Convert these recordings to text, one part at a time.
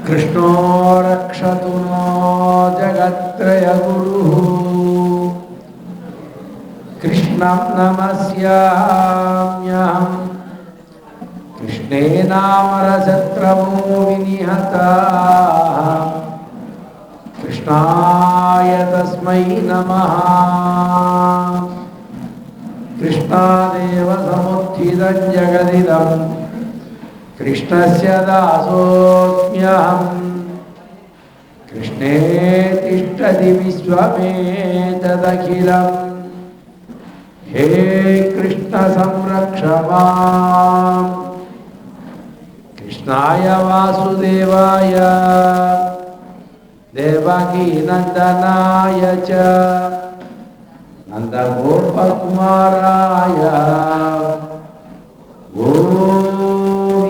कृष्णो रक्षतु नो जगत्त्रयगुरुः कृष्णं नमस्याम्यहम् कृष्णेनामरशत्रवो विनिहताः कृष्णाय तस्मै नमः। कृष्णादेव समुत्थितं जगदिदं कृष्णस्य दासोऽस्म्यहम् कृष्णे तिष्ठति विश्वमेतदखिलम् हे कृष्ण संरक्ष माम्। कृष्णाय वासुदेवाय देवकी नंदनाय च नंदगोपकुमाराय गोविंदाय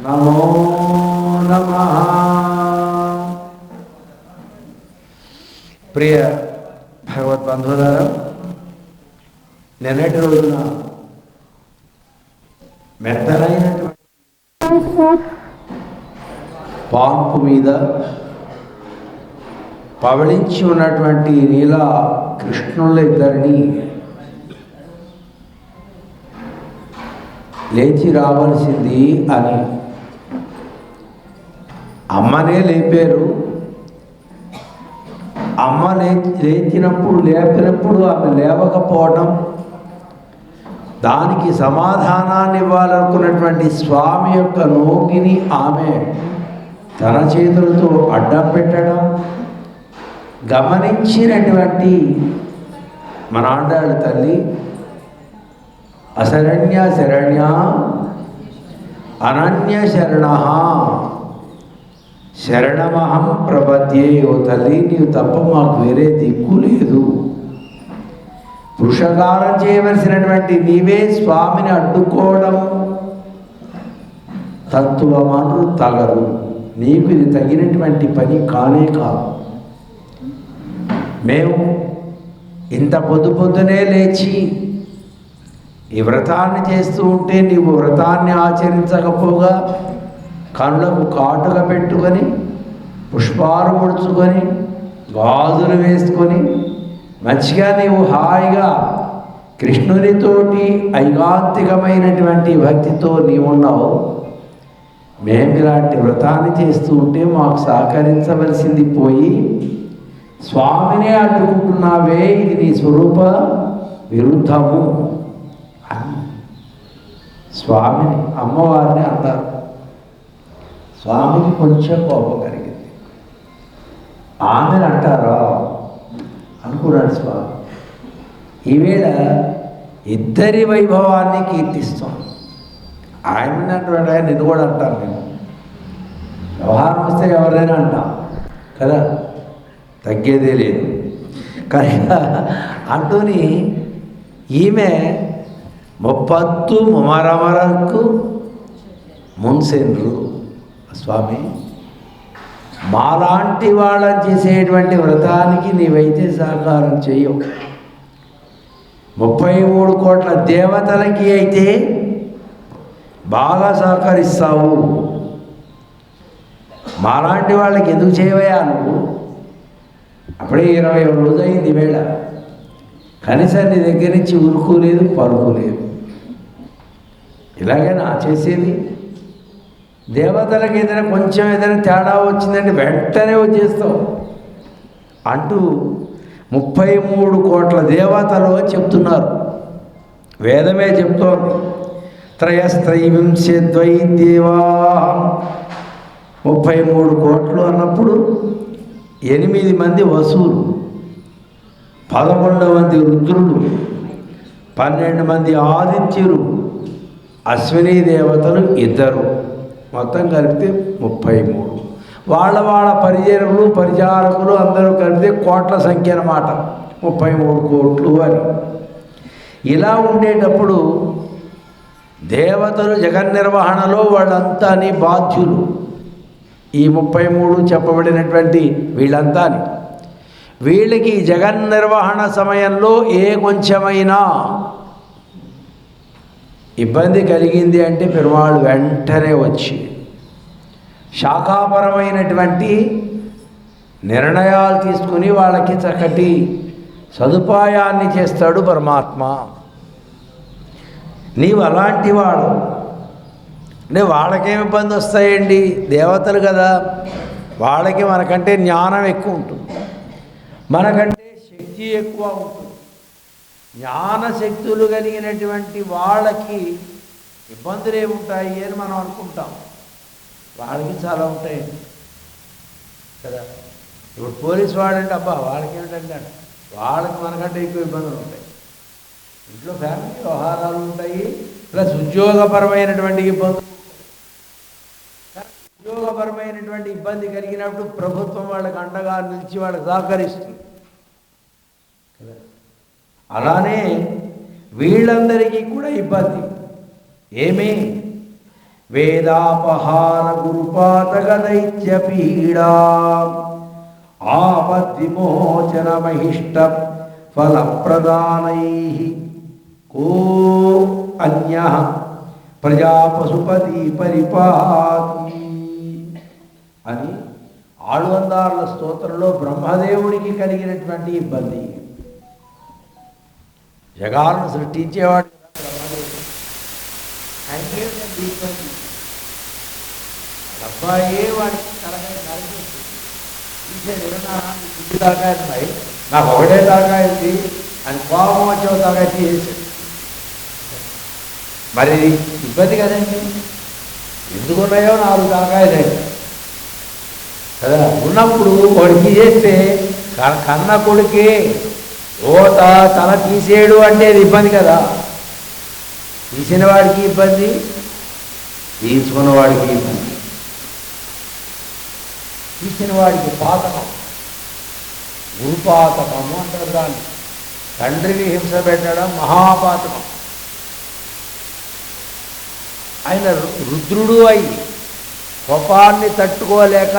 नमो नमः। प्रिय భగవద్ బంధువులారా, నిన్నటి రోజున మెత్తలైనటువంటి పాన్పు మీద పవళించి ఉన్నటువంటి నీలా కృష్ణుల ఇద్దరిని లేచి రావాల్సింది అని అమ్మనే లేపారు. అమ్మ లేపినప్పుడు ఆమె లేవకపోవడం, దానికి సమాధానాన్ని ఇవ్వాలనుకున్నటువంటి స్వామి యొక్క నోటిని ఆమె తన చేతులతో అడ్డం పెట్టడం గమనించినటువంటి మన ఆండాళ్ళ తల్లి అశరణ్య శరణ్య అనన్య శరణ శరణమహం ప్రపద్యే. ఓ తల్లి, నీవు తప్ప మాకు వేరే దిక్కు లేదు. పురుషకారం చేయవలసినటువంటి నీవే స్వామిని అడ్డుకోవడం తత్వమను తగదు. నీకు ఇది తగినటువంటి పని కానే కాదు. మేము ఇంత పొద్దునే లేచి ఈ వ్రతాన్ని చేస్తూ ఉంటే నీవు వ్రతాన్ని ఆచరించకపోగా కనులకు కాటుగా పెట్టుకొని పుష్పాలు ముడుచుకొని గాజులు వేసుకొని మంచిగా నీవు హాయిగా కృష్ణునితోటి ఐకాంతికమైనటువంటి భక్తితో నీవున్నావు. మేము ఇలాంటి వ్రతాన్ని చేస్తూ ఉంటే మాకు సహకరించవలసింది పోయి స్వామినే అడ్డుకుంటున్నావే, ఇది నీ స్వరూప విరుద్ధము అని స్వామిని అమ్మవారిని అంటారు. స్వామికి కొంచెం కోపం కలిగింది. ఆమెను అంటారా అనుకున్నాడు స్వామి. ఈవేళ ఇద్దరి వైభవాన్ని కీర్తిస్తాం. ఆయన అంటున్నాడు, ఆయన నిన్ను కూడా అంటాను. నేను వ్యవహారం వస్తే ఎవరైనా అంటాం కదా, తగ్గేదే లేదు. కానీ అంటూని ఈమె ముప్పత్తు ముమరమరకు మున్సెన్రు. స్వామి, మాలాంటి వాళ్ళని చేసేటువంటి వ్రతానికి నీవైతే సహకారం చేయవు. 33 కోట్ల దేవతలకి అయితే బాగా సహకరిస్తావు. మాలాంటి వాళ్ళకి ఎందుకు చేయవయా నువ్వు? అప్పుడే 20 రోజు అయింది వేళ. కనీసం నీ దగ్గర నుంచి ఉరుకోలేదు, పరుకోలేదు. ఇలాగైనా చేసేది. దేవతలకు ఏదైనా కొంచెం ఏదైనా తేడా వచ్చిందంటే వెంటనే వచ్చేస్తావు అంటూ 33 కోట్ల దేవతలు అని చెప్తున్నారు. వేదమే చెప్తోంది. త్రయస్త్రైవింశద్వై దేవా, 33 కోట్లు అన్నప్పుడు 8 మంది వసువులు, 11 మంది రుద్రులు, 12 మంది ఆదిత్యులు, అశ్విని దేవతలు 2, మొత్తం కలిపితే 33. వాళ్ళ పరిచారకులు అందరూ కలిపితే కోట్ల సంఖ్య అన్నమాట, 33 కోట్లు అని. ఇలా ఉండేటప్పుడు దేవతలు జగన్నిర్వహణలో వాళ్ళంతా బాధ్యులు. ఈ 33 చెప్పబడినటువంటి వీళ్ళంతా వీళ్ళకి జగన్నిర్వహణ సమయంలో ఏ కొంచెమైనా ఇబ్బంది కలిగింది అంటే పెరుమాళ్ళు వెంటనే వచ్చి శాఖాపరమైనటువంటి నిర్ణయాలు తీసుకుని వాళ్ళకి చక్కటి సదుపాయాన్ని చేస్తాడు పరమాత్మ. నీవు అలాంటి వాడు. అంటే వాళ్ళకేమి ఇబ్బంది వస్తాయండి, దేవతలు కదా, వాళ్ళకి మనకంటే జ్ఞానం ఎక్కువ ఉంటుంది, మనకంటే శక్తి ఎక్కువ ఉంటుంది. జ్ఞానశక్తులు కలిగినటువంటి వాళ్ళకి ఇబ్బందులు ఏముంటాయి అని మనం అనుకుంటాం, వాళ్ళకి చాలా ఉంటాయండి కదా. ఇప్పుడు పోలీసు వాడంటే అబ్బా వాళ్ళకి ఏమిటంటే వాళ్ళకి మనకంటే ఎక్కువ ఇబ్బందులు ఉంటాయి. ఇంట్లో ఫ్యామిలీ వ్యవహారాలు ఉంటాయి, ప్లస్ ఉద్యోగపరమైనటువంటి ఇబ్బందులు. ఉద్యోగపరమైనటువంటి ఇబ్బంది కలిగినప్పుడు ప్రభుత్వం వాళ్ళకి అండగా నిలిచి వాళ్ళకి సహకరిస్తుంది కదా. అలానే వీళ్ళందరికీ కూడా ఇబ్బంది ఏమి? వేదాపహార గురుపాతక దైత్య పీడా ఆపద్విమోచన మహిష్ట ఫలప్రదానై కో అన్యః ప్రజాపశుపతి పరిపాతి అని ఆళ్వందార్ల స్తోత్రంలో బ్రహ్మదేవుడికి కలిగినటువంటి ఇబ్బంది. జగాలను సృష్టించేవాడు బ్రహ్మదేవుడు, ఆయనకే ఇబ్బంది. అబ్బాయే వాడికి తలకాయ నరికేస్తుంది. తీసే నిర్ణయాన్ని బుద్ధి తలకాయ ఉన్నాయి, నాకు ఒకటే తలకాయ ఉంది అని కోపం వచ్చే తలకాయ తీసేసాడు. మరి ఇబ్బంది కదండి, ఎందుకున్నాయో 4 తలకాయలే కదా. ఉన్నప్పుడు వాడికి చేస్తే కన్న కొడుకే తల తీసేయడు అంటే అది ఇబ్బంది కదా. తీసిన వాడికి ఇబ్బంది, తీసుకున్న వాడికి ఇబ్బంది. తీసిన వాడికి పాతకం, గురుపాతకము అంటారు దాన్ని. తండ్రిని హింస పెట్టడం మహాపాతకం. ఆయన రుద్రుడు అయి కోపాన్ని తట్టుకోలేక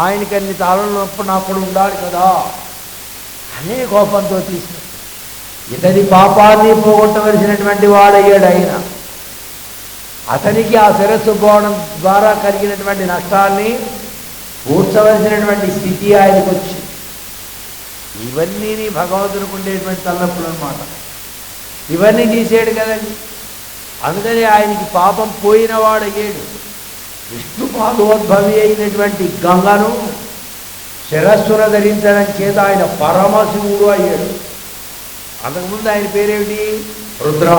ఆయనకి అన్ని తాళం నొప్పి నాకు ఉండాలి కదా అనే కోపంతో తీసిన ఇతని పాపాన్ని పోగొట్టవలసినటువంటి వాడయ్యాడు ఆయన. అతనికి ఆ శిరస్సు పోవడం ద్వారా కలిగినటువంటి నష్టాన్ని పూడ్చవలసినటువంటి స్థితి ఆయనకు వచ్చింది. ఇవన్నీ భగవంతునికి ఉండేటువంటి తలనొప్పులు అన్నమాట. ఇవన్నీ తీసేయడు కదండి. అందుకని ఆయనకి పాపం పోయినవాడయ్యాడు. విష్ణుపాదోద్భవి అయినటువంటి గంగను శిరస్సున ధరించడం చేత ఆయన పరమశివుడు అయ్యాడు. అంతకుముందు ఆయన పేరేమిటి? రుద్ర.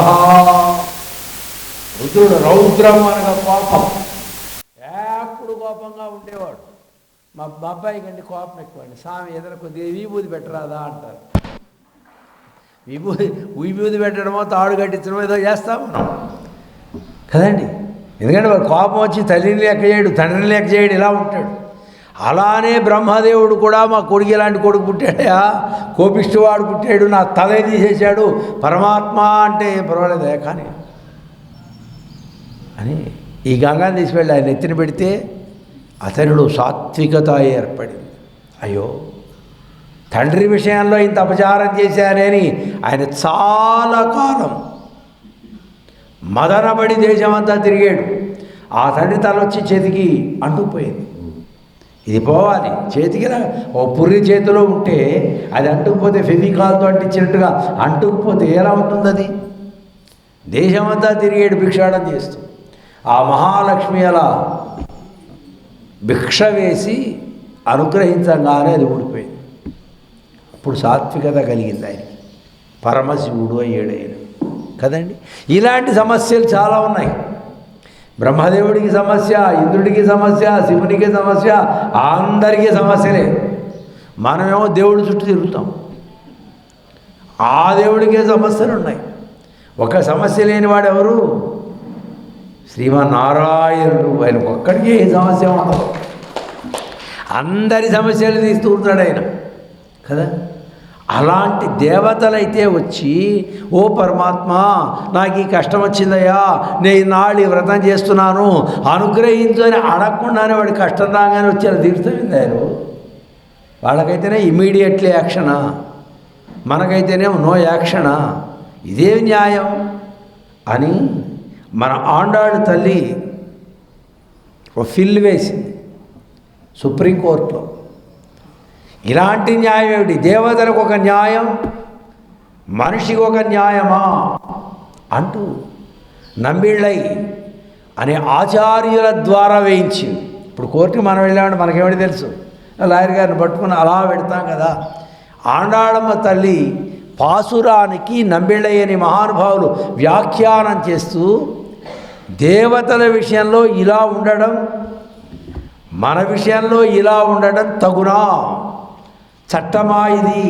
రుద్రుడు రౌద్రం అనగా కోపం, ఎప్పుడు కోపంగా ఉండేవాడు. మా అబ్బాయి కంటే కోపం ఎక్కువండి. స్వామి ఏదైనా కొద్దిగా విభూతి పెట్టరాదా అంటారు. విభూతి పెట్టడమో తాడు కట్టించడమో ఏదో చేస్తాం మనం కదండి. ఎందుకంటే వాడు కోపం వచ్చి తల్లిని లెక్క చేయడు, తండ్రిని లెక్క చేయడు, ఇలా ఉంటాడు. అలానే బ్రహ్మదేవుడు కూడా మా కొడుకు ఇలాంటి కొడుకు పుట్టాడా, కోపిష్టివాడు పుట్టాడు, నా తలే తీసేశాడు పరమాత్మ అంటే పర్వాలేదే కానీ అని ఈ గంగాన్ని తీసుకెళ్ళి ఆయన ఎత్తిన పెడితే అతనిలో సాత్వికత ఏర్పడింది. అయ్యో తండ్రి విషయంలో ఇంత అపచారం చేశారని ఆయన చాలా కాలం మదనబడి దేశమంతా తిరిగాడు. ఆ తండ్రి తల వచ్చి చేతికి అంటుకుపోయింది. ఇది పోవాలి చేతికి, ఓ పుర్రి చేతిలో ఉంటే అది అంటుకుపోతే ఫెవికాల్తో అంటించినట్టుగా అంటుకుపోతే ఎలా ఉంటుంది? అది దేశమంతా తిరిగాడు భిక్షాటన చేస్తూ. ఆ మహాలక్ష్మి అలా భిక్ష వేసి అనుగ్రహించగానే అది ఊడిపోయింది. అప్పుడు సాత్వికత కలిగింది ఆయనకి, పరమశివుడు అయ్యాడు ఆయన కదండి. ఇలాంటి సమస్యలు చాలా ఉన్నాయి. బ్రహ్మదేవుడికి సమస్య, ఇంద్రుడికి సమస్య, శివునికి సమస్య, అందరికీ సమస్యలే. మనమేమో దేవుడి చుట్టూ తిరుగుతాం, ఆ దేవుడికే సమస్యలు ఉన్నాయి. ఒక సమస్య లేనివాడు ఎవరు? శ్రీమన్నారాయణుడు. ఆయనకు ఒక్కడికి ఏ సమస్య ఉండదు, అందరి సమస్యలు తీస్తూ ఉంటాడు ఆయన కదా. అలాంటి దేవతలైతే వచ్చి, ఓ పరమాత్మ నాకు ఈ కష్టం వచ్చిందయ్యా, నేను నాళ్ళు వ్రతం చేస్తున్నాను అనుగ్రహించు అని అడగకుండానే వాడి కష్టం రాగానే వచ్చి తీరుతుంది ఆయన. వాళ్ళకైతేనే ఇమీడియట్లీ యాక్షనా, మనకైతేనేమో నో యాక్షనా? ఇదేం న్యాయం అని మన ఆండాడు తల్లి ఓ ఫిల్ వేసింది. సుప్రీంకోర్టులో. ఇలాంటి న్యాయం ఏమిటి? దేవతలకు ఒక న్యాయం, మనిషికి ఒక న్యాయమా అంటూ నంబిళ్ళై అనే ఆచార్యుల ద్వారా వేయించింది. ఇప్పుడు కోర్టుకి మనం వెళ్ళామంటే మనకేమిటి తెలుసు? లాయర్ గారిని పట్టుకుని అలా పెడతాం కదా. ఆండాళమ్మ తల్లి పాసురానికి నంబిళ్ళై అని మహానుభావులు వ్యాఖ్యానం చేస్తూ దేవతల విషయంలో ఇలా ఉండడం, మన విషయంలో ఇలా ఉండడం తగునా, చట్టమా ఇది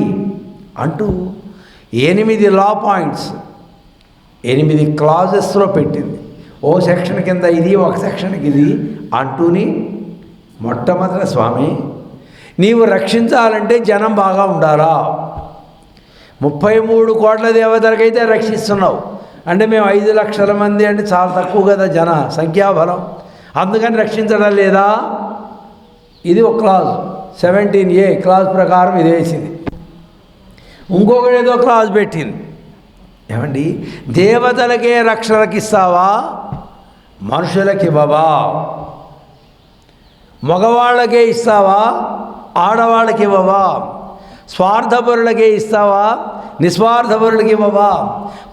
అంటూ 8 లా పాయింట్స్ 8 క్లాజెస్లో పెట్టింది. ఓ సెక్షన్ కింద ఇది, ఒక సెక్షన్కి ఇది అంటూని మొట్టమొదటి స్వామి నీవు రక్షించాలంటే జనం బాగా ఉండాలా. 33 కోట్ల దేవతలకైతే రక్షిస్తున్నావు అంటే మేము 5 లక్షల మంది అంటే చాలా తక్కువ కదా జన సంఖ్యాబలం, అందుకని రక్షించడం లేదా? ఇది ఒక క్లాజ్ 17A క్లాజ్ ప్రకారం ఇది వేసింది. ఇంకొకటి ఏదో క్లాజ్ పెట్టింది. ఏమండి, దేవతలకే రక్షణకి ఇస్తావా, మనుషులకి ఇవ్వవా? మగవాళ్ళకే ఇస్తావా, ఆడవాళ్ళకి ఇవ్వవా? స్వార్థపరులకే ఇస్తావా, నిస్వార్థపరులకి ఇవ్వవా?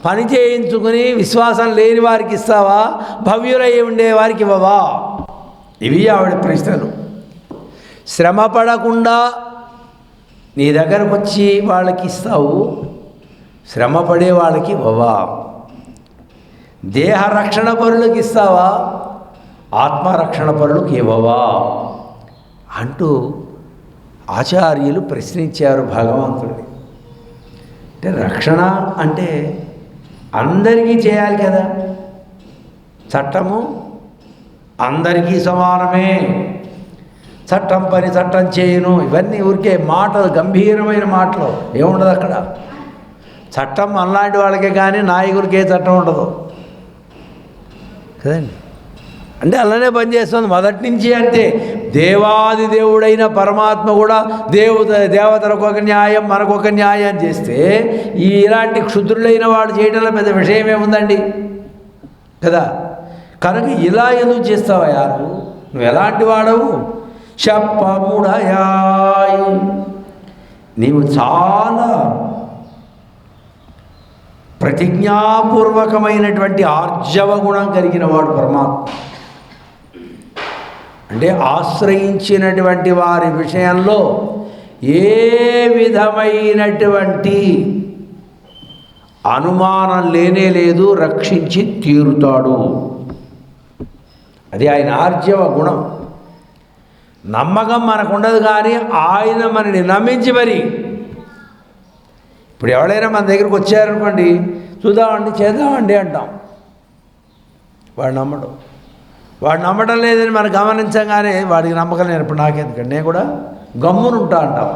పని చేయించుకుని విశ్వాసం లేని వారికి ఇస్తావా, భవ్యులై ఉండే వారికి ఇవ్వవా? ఇవి ఆవిడ ప్రశ్నలు. శ్రమ పడకుండా నీ దగ్గరకు వచ్చి వాళ్ళకి ఇస్తావు, శ్రమ పడే వాళ్ళకి ఇవ్వవా? దేహ రక్షణ పరులకు ఇస్తావా, ఆత్మరక్షణ పరులకు ఇవ్వవా అంటూ ఆచార్యులు ప్రశ్నించారు భగవంతుడిని. అంటే రక్షణ అంటే అందరికీ చేయాలి కదా, చట్టము అందరికీ సమానమే, చట్టం పని చట్టం చేయను, ఇవన్నీ ఊరికే మాటలు, గంభీరమైన మాటలు ఏముండదు అక్కడ. చట్టం అలాంటి వాళ్ళకే కానీ నాయకులకే చట్టం ఉండదు కదండి. అంటే అలానే పనిచేస్తుంది మొదటి నుంచి. అంటే దేవాది దేవుడైన పరమాత్మ కూడా దేవతలకు ఒక న్యాయం, మనకు ఒక న్యాయం చేస్తే ఇలాంటి క్షుద్రులైన వాడు చేయడంలో పెద్ద విషయం ఏముందండి కదా. కనుక ఇలా ఎందుకు చేస్తావా యారు, నువ్వు ఎలాంటి వాడవు? చెప్పముడయాయ్, నీవు చాలా ప్రతిజ్ఞాపూర్వకమైనటువంటి ఆర్జవ గుణం కలిగిన వాడు పరమాత్మ. అంటే ఆశ్రయించినటువంటి వారి విషయంలో ఏ విధమైనటువంటి అనుమానం లేనే లేదు, రక్షించి తీరుతాడు. అది ఆయన ఆర్జవ గుణం. నమ్మకం మనకు ఉండదు కానీ ఆయన మనని నమ్మించి మరి. ఇప్పుడు ఎవరైనా మన దగ్గరికి వచ్చారనుకోండి, చూద్దామండి చేద్దామండి అంటాం, వాడు నమ్మడం. వాడు నమ్మడం లేదని మనం గమనించగానే వాడికి నమ్మకం లేదు. ఇప్పుడు నాకెందుకండి, నేను కూడా గమ్మునుంటా అంటాం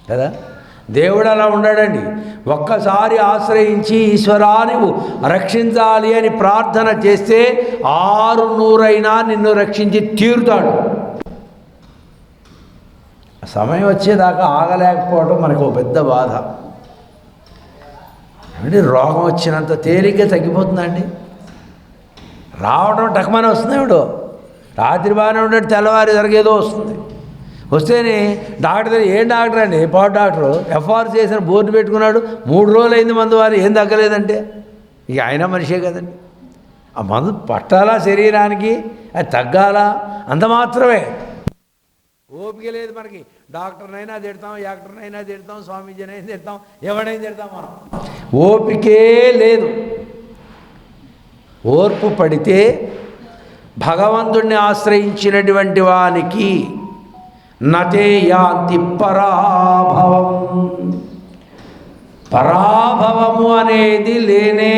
కదా. దేవుడు అలా ఉండడండి. ఒక్కసారి ఆశ్రయించి ఈశ్వరా నువ్వు రక్షించాలి అని ప్రార్థన చేస్తే 600 నిన్ను రక్షించి తీరుతాడు. సమయం వచ్చేదాకా ఆగలేకపోవడం మనకు ఒక పెద్ద బాధ. అంటే రోగం వచ్చినంత తేలిగ్గా తగ్గిపోతుందండి. రావడం టక్మని వస్తుంది. ఇప్పుడు రాత్రి బాగానే ఉంటాడు, తెల్లవారి జరిగేదో వస్తుంది. వస్తేనే డాక్టర్, ఏం డాక్టర్ అండి, పాటు డాక్టరు ఎఫ్ఆర్ చేసిన బోర్డు పెట్టుకున్నాడు, 3 రోజులు అయింది మందు వారు, ఏం తగ్గలేదంటే ఇక ఆయన మనిషే కదండి. ఆ మందు పట్టాలా శరీరానికి, అది తగ్గాలా, అంత మాత్రమే. ఓపిక లేదు మనకి. డాక్టర్నైనా తిడతాం, యాక్టర్నైనా తిడతాం, స్వామీజీనైనా తిడతాం, ఎవడైనా తిడతాం, మనం ఓపికే లేదు. ఓర్పు పడితే భగవంతుణ్ణి ఆశ్రయించినటువంటి వానికి నతే యాంతి పరాభవం, పరాభవము అనేది లేనే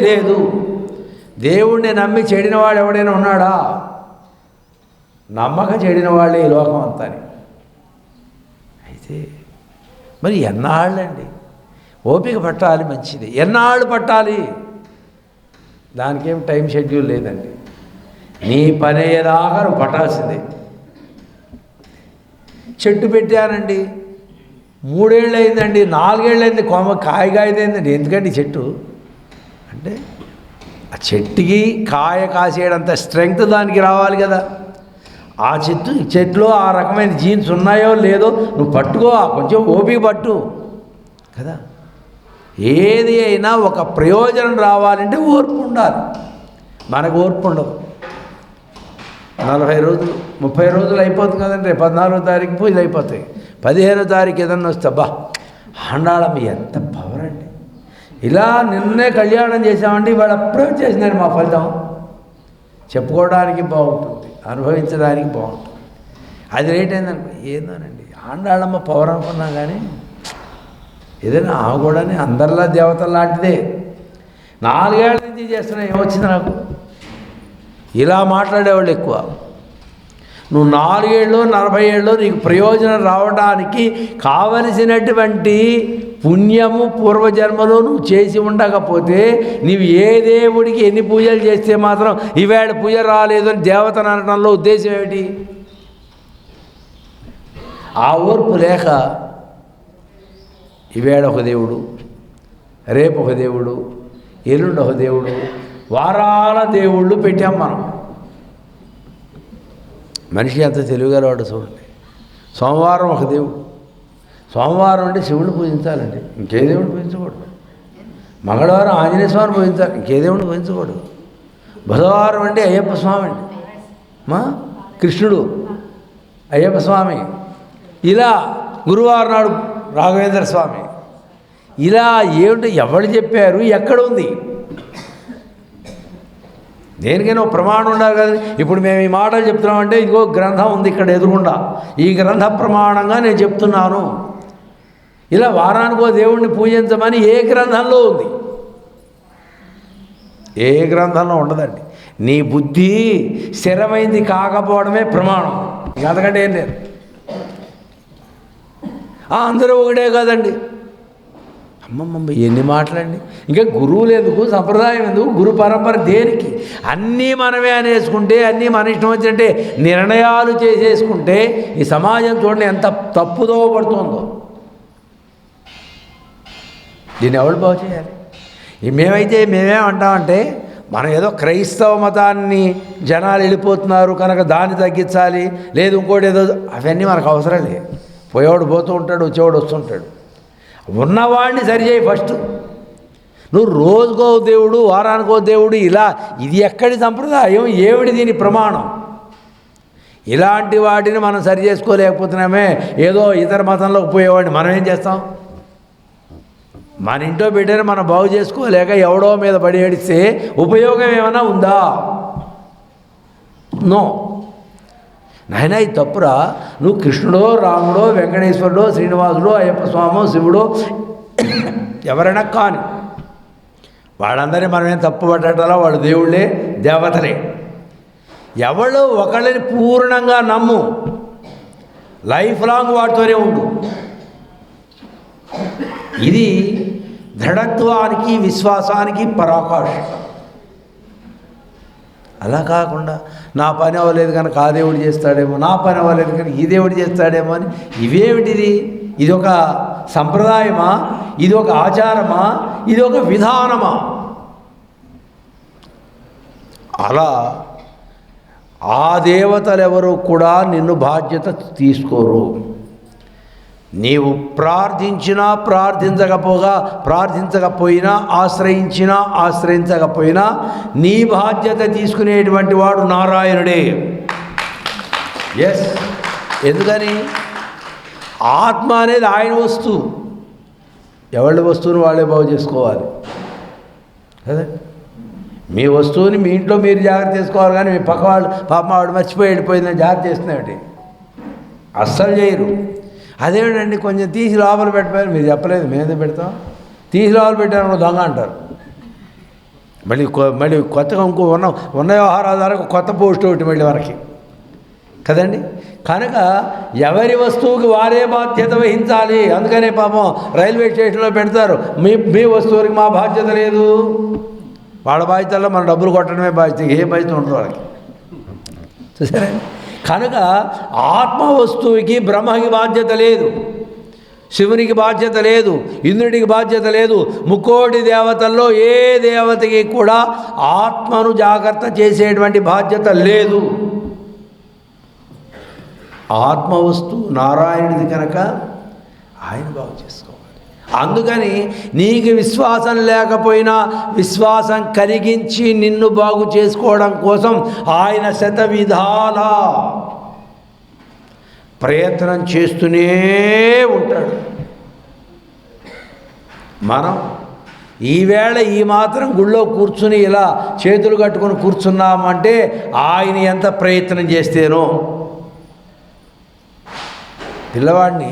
లేదు. దేవుణ్ణి నమ్మి చెడినవాడు ఎవడైనా ఉన్నాడా? నమ్మక చెడిన వాళ్ళే ఈ లోకం అంతా. అయితే మరి ఎన్నాళ్ళండి ఓపిక పట్టాలి, మంచిది. ఎన్నాళ్ళు పట్టాలి? దానికేం టైం షెడ్యూల్ లేదండి. నీ పని అయ్యేదాకా నువ్వు పట్టాల్సిందే. చెట్టు పెట్టానండి, 3 ఏళ్ళు అయిందండి, 4 ఏళ్ళు అయింది, కొమ్మ కాయగాయదైందండి. ఎందుకండి చెట్టు అంటే ఆ చెట్టుకి కాయ కాసేయడంత స్ట్రెంగ్త్ దానికి రావాలి కదా. ఆ చెట్లో ఆ రకమైన జీన్స్ ఉన్నాయో లేదో నువ్వు పట్టుకో, కొంచెం ఓపిక పట్టు కదా. ఏది అయినా ఒక ప్రయోజనం రావాలంటే ఓర్పు ఉండాలి. మనకు ఓర్పు ఉండదు. 40 రోజులు 30 రోజులు అయిపోతుంది కదండి. 14వ తారీఖు పూజలు అయిపోతాయి. 15వ తారీఖు ఏదన్నా వస్తే బా ఆండాళమ్మ ఎంత పవర్ అండి, ఇలా నిన్నే కళ్యాణం చేసామంటే ఇవాళ అప్పుడే చేసిందండి మా ఫలితం. చెప్పుకోవడానికి బాగుంటుంది, అనుభవించడానికి బాగుంటుంది. అది రేట్ అయిందనుకో ఏందోనండి ఆండాళమ్మ పవర్ అనుకున్నాం కానీ ఏదైనా ఆమె కూడా అందరిలా దేవతల లాంటిదే. 4 ఏళ్ల నుంచి చేస్తున్నా ఏమొచ్చింది నాకు? ఇలా మాట్లాడేవాళ్ళు ఎక్కువ. నువ్వు 4 ఏళ్ళు 40 ఏళ్ళు నీకు ప్రయోజనం రావడానికి కావలసినటువంటి పుణ్యము పూర్వజన్మలో నువ్వు చేసి ఉండకపోతే నీవు ఏ దేవుడికి ఎన్ని పూజలు చేస్తే మాత్రం ఈవేళ పూజ రాలేదు అని దేవతను అనడంలో ఉద్దేశం ఏమిటి? ఆ ఓర్పు లేక ఈవేళ ఒక దేవుడు, రేపు ఒక దేవుడు, ఎల్లుండి ఒక దేవుడు, వారాల దేవుళ్ళు పెట్టాం మనం. మనిషి ఎంత తెలివిగలవాడు చూడండి. సోమవారం ఒక దేవుడు, సోమవారం అంటే శివుడిని పూజించాలండి, ఇంకే దేవుడిని పూజించకూడదు. మంగళవారం ఆంజనేయ స్వామిని పూజించాలి, ఇంకే దేవుడిని పూజించకూడదు. బుధవారం అంటే అయ్యప్ప స్వామి అండి, మా కృష్ణుడు అయ్యప్ప స్వామి. ఇలా గురువారం నాడు రాఘవేంద్ర స్వామి. ఇలా ఏమిటి ఎవరు చెప్పారు, ఎక్కడ ఉంది? దేనికైనా ఒక ప్రమాణం ఉండాలి కదా. ఇప్పుడు మేము ఈ మాటలు చెప్తున్నామంటే ఇదిగో గ్రంథం ఉంది ఇక్కడ ఎదురుగుండా, ఈ గ్రంథ ప్రమాణంగా నేను చెప్తున్నాను. ఇలా వారానికో దేవుణ్ణి పూజించమని ఏ గ్రంథంలో ఉంది? ఏ గ్రంథంలో ఉండదండి. నీ బుద్ధి స్థిరమైంది కాకపోవడమే ప్రమాణం, అంతకంటే ఏం లేదు. అందరూ ఒకటే కదండి. అమ్మమ్మ ఎన్ని మాటలండి. ఇంకా గురువులు ఎందుకు, సంప్రదాయం ఎందుకు, గురు పరంపర దేనికి? అన్నీ మనమే అనేసుకుంటే, అన్నీ మన ఇష్టం వచ్చినట్టే నిర్ణయాలు చేసేసుకుంటే ఈ సమాజం చూడండి ఎంత తప్పుదో పడుతుందో. దీన్ని ఎవరు బాగు చేయాలి? మేమేమంటామంటే మనం ఏదో క్రైస్తవ మతాన్ని జనాలు వెళ్ళిపోతున్నారు కనుక దాన్ని తగ్గించాలి, లేదు ఇంకోటి ఏదో, అవన్నీ మనకు అవసరం లేదు. పోయేవాడు పోతూ ఉంటాడు, వచ్చేవాడు వస్తుంటాడు. ఉన్నవాడిని సరిచేయి ఫస్ట్. నువ్వు రోజుకో దేవుడు, వారానికో దేవుడు, ఇలా ఇది ఎక్కడి సంప్రదాయం, ఏమిటి దీని ప్రమాణం? ఇలాంటి వాటిని మనం సరి చేసుకోలేకపోతున్నామే. ఏదో ఇతర మతంలోకి పోయేవాడిని మనం ఏం చేస్తాం? మన ఇంట్లో బిడ్డని మనం బాగు చేసుకోలేక ఎవడో మీద పడి ఏడిస్తే ఉపయోగం ఏమైనా ఉందా? నో. నాయనా ఇది తప్పురా. నువ్వు కృష్ణుడో, రాముడో, వెంకటేశ్వరుడో, శ్రీనివాసుడో, అయ్యప్ప స్వామో, శివుడో ఎవరైనా కానీ వాళ్ళందరినీ మనమేం తప్పు పట్టడాలో వాళ్ళు దేవుళ్ళే, దేవతలే. ఎవరు ఒకళ్ళని పూర్ణంగా నమ్ము, లైఫ్ లాంగ్ వాటితోనే ఉండు. ఇది దృఢత్వానికి విశ్వాసానికి పరాకాష్ఠ. అలా కాకుండా నా పని అవ్వలేదు కనుక ఆ దేవుడు చేస్తాడేమో, నా పని అవ్వలేదు కనుక ఈ దేవుడు చేస్తాడేమో అని, ఇవేమిటిది? ఇది ఒక సంప్రదాయమా? ఇది ఒక ఆచారమా? ఇది ఒక విధానమా? అలా ఆ దేవతలెవరూ కూడా నిన్ను బాధ్యత తీసుకోరు. నీవు ప్రార్థించినా ప్రార్థించకపోయినా ఆశ్రయించకపోయినా నీ బాధ్యత తీసుకునేటువంటి వాడు నారాయణుడే. ఎస్. ఎందుకని? ఆత్మ అనేది ఆయన వస్తువు. ఎవరి వస్తువుని వాళ్ళే బాగు చేసుకోవాలి కదా. మీ వస్తువుని మీ ఇంట్లో మీరు జాగ్రత్త చేసుకోవాలి, కానీ మీ పక్క వాళ్ళు పాపం వాడు మర్చిపోయి వెళ్ళిపోయిందని జాగ్రత్త చేస్తున్నాడు అస్సలు చేయరు. అదేమిటండి కొంచెం తీసి లోపల పెట్టిపోయారు, మీరు చెప్పలేదు, మేమే పెడతాం. తీసి లోపల పెట్టారు దొంగ అంటారు. మళ్ళీ కొత్తగా ఇంకో ఉన్న వ్యవహారాల ద్వారా కొత్త పోస్ట్ ఒకటి మళ్ళీ వరకు కదండి. కనుక ఎవరి వస్తువుకి వారే బాధ్యత వహించాలి. అందుకనే పాపం రైల్వే స్టేషన్లో పెడతారు, మీ వస్తువుకి మా బాధ్యత లేదు. వాళ్ళ బాధ్యతల్లో మన డబ్బులు కొట్టడమే బాధ్యత, ఏ బాధ్యత ఉండదు వాళ్ళకి. చూసారా? కనుక ఆత్మ వస్తువుకి బ్రహ్మకి బాధ్యత లేదు, శివునికి బాధ్యత లేదు, ఇంద్రుడికి బాధ్యత లేదు. ముక్కోటి దేవతల్లో ఏ దేవతకి కూడా ఆత్మను జాగ్రత్త చేసేటువంటి బాధ్యత లేదు. ఆత్మవస్తువు నారాయణుడిది కనుక ఆయన బాగు చేసుకోవాలి. అందుకని నీకు విశ్వాసం లేకపోయినా విశ్వాసం కలిగించి నిన్ను బాగు చేసుకోవడం కోసం ఆయన శతవిధాల ప్రయత్నం చేస్తూనే ఉంటాడు. మనం ఈవేళ ఈ మాత్రం గుళ్ళో కూర్చుని ఇలా చేతులు కట్టుకొని కూర్చున్నామంటే ఆయన ఎంత ప్రయత్నం చేస్తేనో. పిల్లవాడిని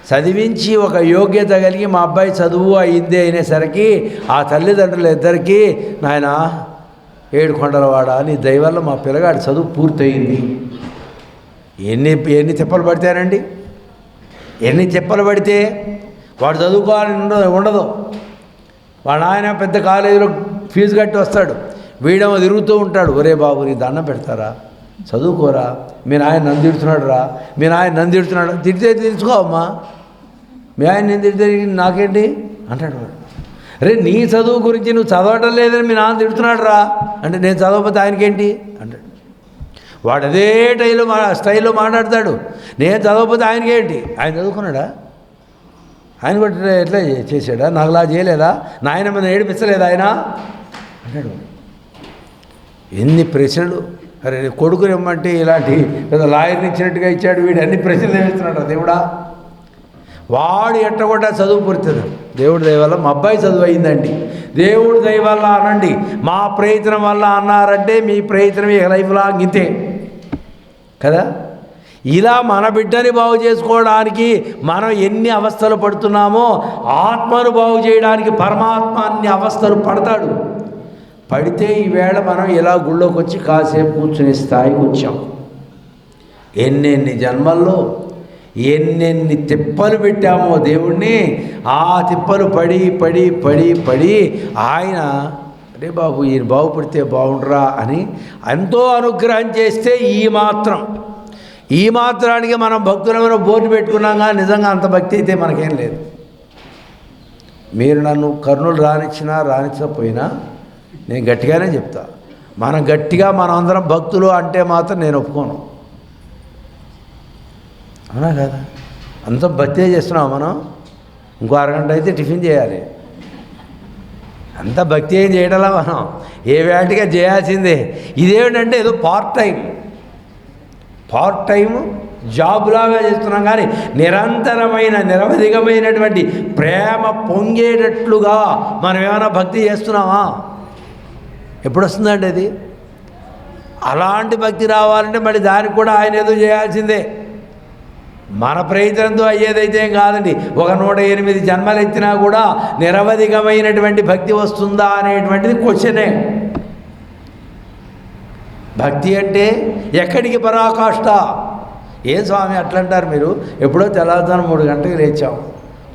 చదివించి ఒక యోగ్యత కలిగి మా అబ్బాయి చదువు అయిందే అయినేసరికి ఆ తల్లిదండ్రులు ఇద్దరికీ నాయన ఏడుకొండలవాడ నీ దయ వల్ల మా పిల్లగాడి చదువు పూర్తయింది. ఎన్ని తిప్పలు పడితేనండి, ఎన్ని తిప్పలు పడితే వాడు చదువుకోవాలని ఉండదు. వాడు ఆయన పెద్ద కాలేజీలో ఫీజు కట్టి వస్తాడు, వీడేమో తిరుగుతూ ఉంటాడు. ఒరే బాబు నీ దండం పెడతారా, చదువుకోరా, మీ నాయన నన్ను తిడుతున్నాడు రా, మీ నాయన నన్ను తిడుతున్నాడు. తిడితే తెలుసుకోవమ్మా, మీ ఆయన నేను తిడితే నాకేంటి అంటాడు వాడు. అరే నీ చదువు గురించి నువ్వు చదవటం లేదని మీ నాన్న తిడుతున్నాడు రా అంటే నేను చదవకపోతే ఆయనకేంటి అంటాడు. వాడు అదే స్టైల్లో మాట్లాడతాడు. నేను చదవకపోతే ఆయనకేంటి, ఆయన చదువుకున్నాడా, ఆయన కూడా ఎట్లా చేశాడా, నాకులా చేయలేదా, నాయన మీద ఏడిపించలేదా ఆయన అంటాడు. ఎన్ని ప్రశ్నలు. అరే కొడుకుని ఇమ్మంటే ఇలాంటి పెద్ద లాయర్ని ఇచ్చినట్టుగా ఇచ్చాడు వీడు, అన్ని ప్రశ్నలు వేస్తున్నాడు దేవుడా. వాడు ఎట్టగొట్ట చదువు పుడుతుంది. దేవుడి దయ వల్ల మా అబ్బాయి చదువు అయిందండి, దేవుడి దయ వల్ల అనండి, మా ప్రయత్నం వల్ల అన్నారంటే మీ ప్రయత్నం ఇక లైఫ్ లాంగ్ ఇంతే కదా. ఇలా మన బిడ్డని బాగు చేసుకోవడానికి మనం ఎన్ని అవస్థలు పడుతున్నామో ఆత్మను బాగు చేయడానికి పరమాత్మ అన్ని అవస్థలు పడతాడు. పడితే ఈవేళ మనం ఇలా గుళ్ళోకి వచ్చి కాసేపు కూర్చునే స్థాయికి వచ్చాం. ఎన్నెన్ని జన్మల్లో ఎన్నెన్ని తిప్పలు పెట్టామో దేవుణ్ణి, ఆ తిప్పలు పడి పడి పడి పడి ఆయన అరే బాబు ఈయన బాగుపడితే బాగుండరా అని ఎంతో అనుగ్రహం చేస్తే ఈ మాత్రానికి మనం భక్తులమైన బోర్డు పెట్టుకున్నాం. కానీ నిజంగా అంత భక్తి అయితే మనకేం లేదు. మీరు నన్ను కర్నూలు రానిచ్చకపోయినా నేను గట్టిగానే చెప్తా, మనం అందరం భక్తులు అంటే మాత్రం నేను ఒప్పుకోను. అవునా కదా, అంత భక్తే చేస్తున్నాం మనం. ఇంకో అరగంట అయితే టిఫిన్ చేయాలి, అంత భక్తి ఏం చేయడంలా మనం ఏ వేటిగా చేయాల్సిందే. ఇదేమిటంటే ఏదో పార్ట్ టైం జాబ్లాగా చేస్తున్నాం. కానీ నిరవధికమైనటువంటి ప్రేమ పొంగేటట్లుగా మనం ఏమైనా భక్తి చేస్తున్నామా? ఎప్పుడు వస్తుందండి అది? అలాంటి భక్తి రావాలంటే మళ్ళీ దానికి కూడా ఆయన ఏదో చేయాల్సిందే. మన ప్రయత్నంతో అయ్యేదైతే కాదండి. ఒక 108 జన్మలు ఎత్తినా కూడా నిరవధికమైనటువంటి భక్తి వస్తుందా అనేటువంటిది క్వశ్చనే. భక్తి అంటే ఎక్కడికి పరాకాష్ట? ఏం స్వామి అట్లంటారు మీరు? ఎప్పుడో తెల్లవారుజామున 3 గంటలకు లేచాం,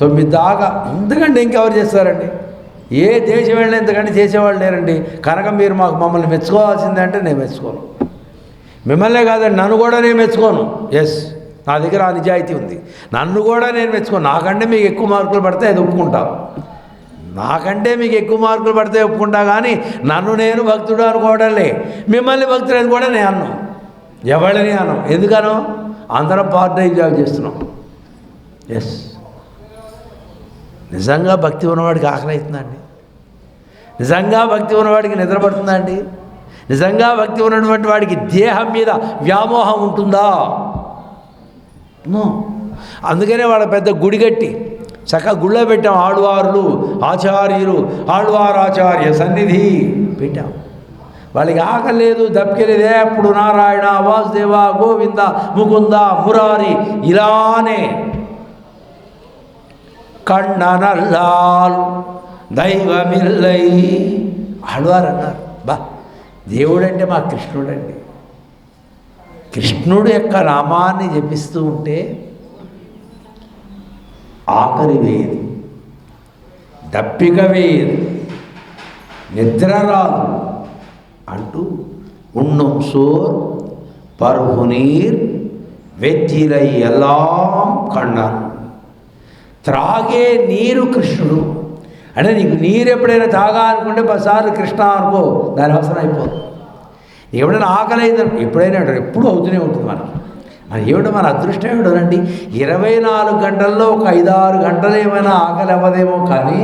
9 దాకా ఇంతకంటే ఇంకెవరు చేస్తారండి? ఏ దేశం వెళ్ళినా ఇంతకంటే చేసేవాళ్ళు లేరండి. కనుక మీరు మమ్మల్ని మెచ్చుకోవాల్సిందంటే నేను మెచ్చుకోను. మిమ్మల్నే కాదండి, నన్ను కూడా నేను మెచ్చుకోను. ఎస్, నా దగ్గర ఆ నిజాయితీ ఉంది. నన్ను కూడా నేను మెచ్చుకోను. నాకంటే మీకు ఎక్కువ మార్కులు పడితే అది ఒప్పుకుంటా, ఒప్పుకుంటా. కానీ నన్ను నేను భక్తుడు అనుకోవడంలే, మిమ్మల్ని భక్తుడు అని కూడా నేను అన్నాను, ఎవరిని అన్నాను. ఎందుకనో అందరం పార్ట్ టైం జాబ్ చేస్తున్నాం. ఎస్, నిజంగా భక్తి ఉన్నవాడికి ఆకలి అవుతుందండి, నిజంగా భక్తి ఉన్నవాడికి నిద్ర పడుతుందండి, నిజంగా భక్తి ఉన్నటువంటి వాడికి దేహం మీద వ్యామోహం ఉంటుందా? అందుకనే వాళ్ళ పెద్ద గుడి కట్టి చక్కగా గుళ్ళో పెట్టాం. ఆళ్వారాచార్య సన్నిధి పెట్టాం. వాళ్ళకి ఆకలి లేదు, దప్పిలేదు. ఎప్పుడు నారాయణ, వాసుదేవ, గోవింద, ముకుంద, మురారి ఇలానే కണ്ണనల్లాల్ దైవమిల్లై ఆళ్వారు అన్నారు. దేవుడంటే మా కృష్ణుడండి. కృష్ణుడు యొక్క నామాన్ని జపిస్తూ ఉంటే ఆకలి వేయదు, దప్పిక వేయదు, నిద్ర రాదు అంటూ ఉన్నం సోర్ పరుహునీర్ వెచ్చిలై ఎల్లాం కన్నాను. త్రాగే నీరు కృష్ణుడు అంటే నీకు నీరు ఎప్పుడైనా తాగాలనుకుంటే 10 సార్లు కృష్ణ అనుకో, దాని అవసరం అయిపోదు. ఎప్పుడైనా ఆకలి అయిందని ఎప్పుడైనా ఎప్పుడు అవుతూనే ఉంటుంది మనకి. మన ఏమిటో మన అదృష్టం ఏమిటోనండి, 24 గంటల్లో ఒక 5-6 గంటలు ఏమైనా ఆకలి అవ్వదేమో, కానీ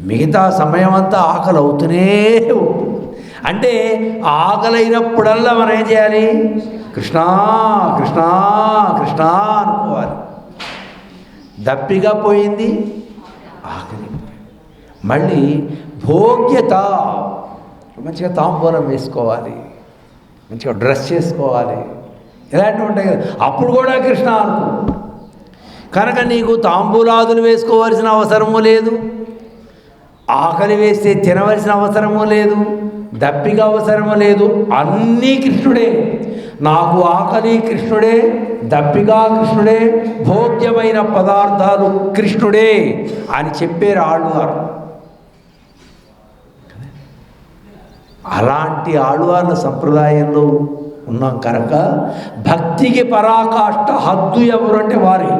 మిగతా సమయం అంతా ఆకలి అవుతూనే ఉంటుంది. అంటే ఆకలి అయినప్పుడల్లా మనం ఏం చేయాలి? కృష్ణ కృష్ణ కృష్ణ అనుకోవాలి. దప్పిగా పోయింది, ఆకలి. మళ్ళీ భోగ్యత, మంచిగా తాంబూలం వేసుకోవాలి, మంచిగా డ్రెస్ చేసుకోవాలి, ఇలాంటివి ఉంటాయి కదా, అప్పుడు కూడా కృష్ణ అనుకో. కనుక నీకు తాంబూలాదులు వేసుకోవాల్సిన అవసరము లేదు, ఆకలి వేస్తే తినవలసిన అవసరము లేదు, దప్పిక అవసరము లేదు, అన్నీ కృష్ణుడే. నాకు ఆకలి కృష్ణుడే, దప్పిగా కృష్ణుడే, భోగ్యమైన పదార్థాలు కృష్ణుడే అని చెప్పారు ఆళ్వారు. అలాంటి ఆళ్వార్ల సంప్రదాయంలో ఉన్నాం కనుక భక్తికి పరాకాష్ఠ హద్దు ఎవరు అంటే వారే.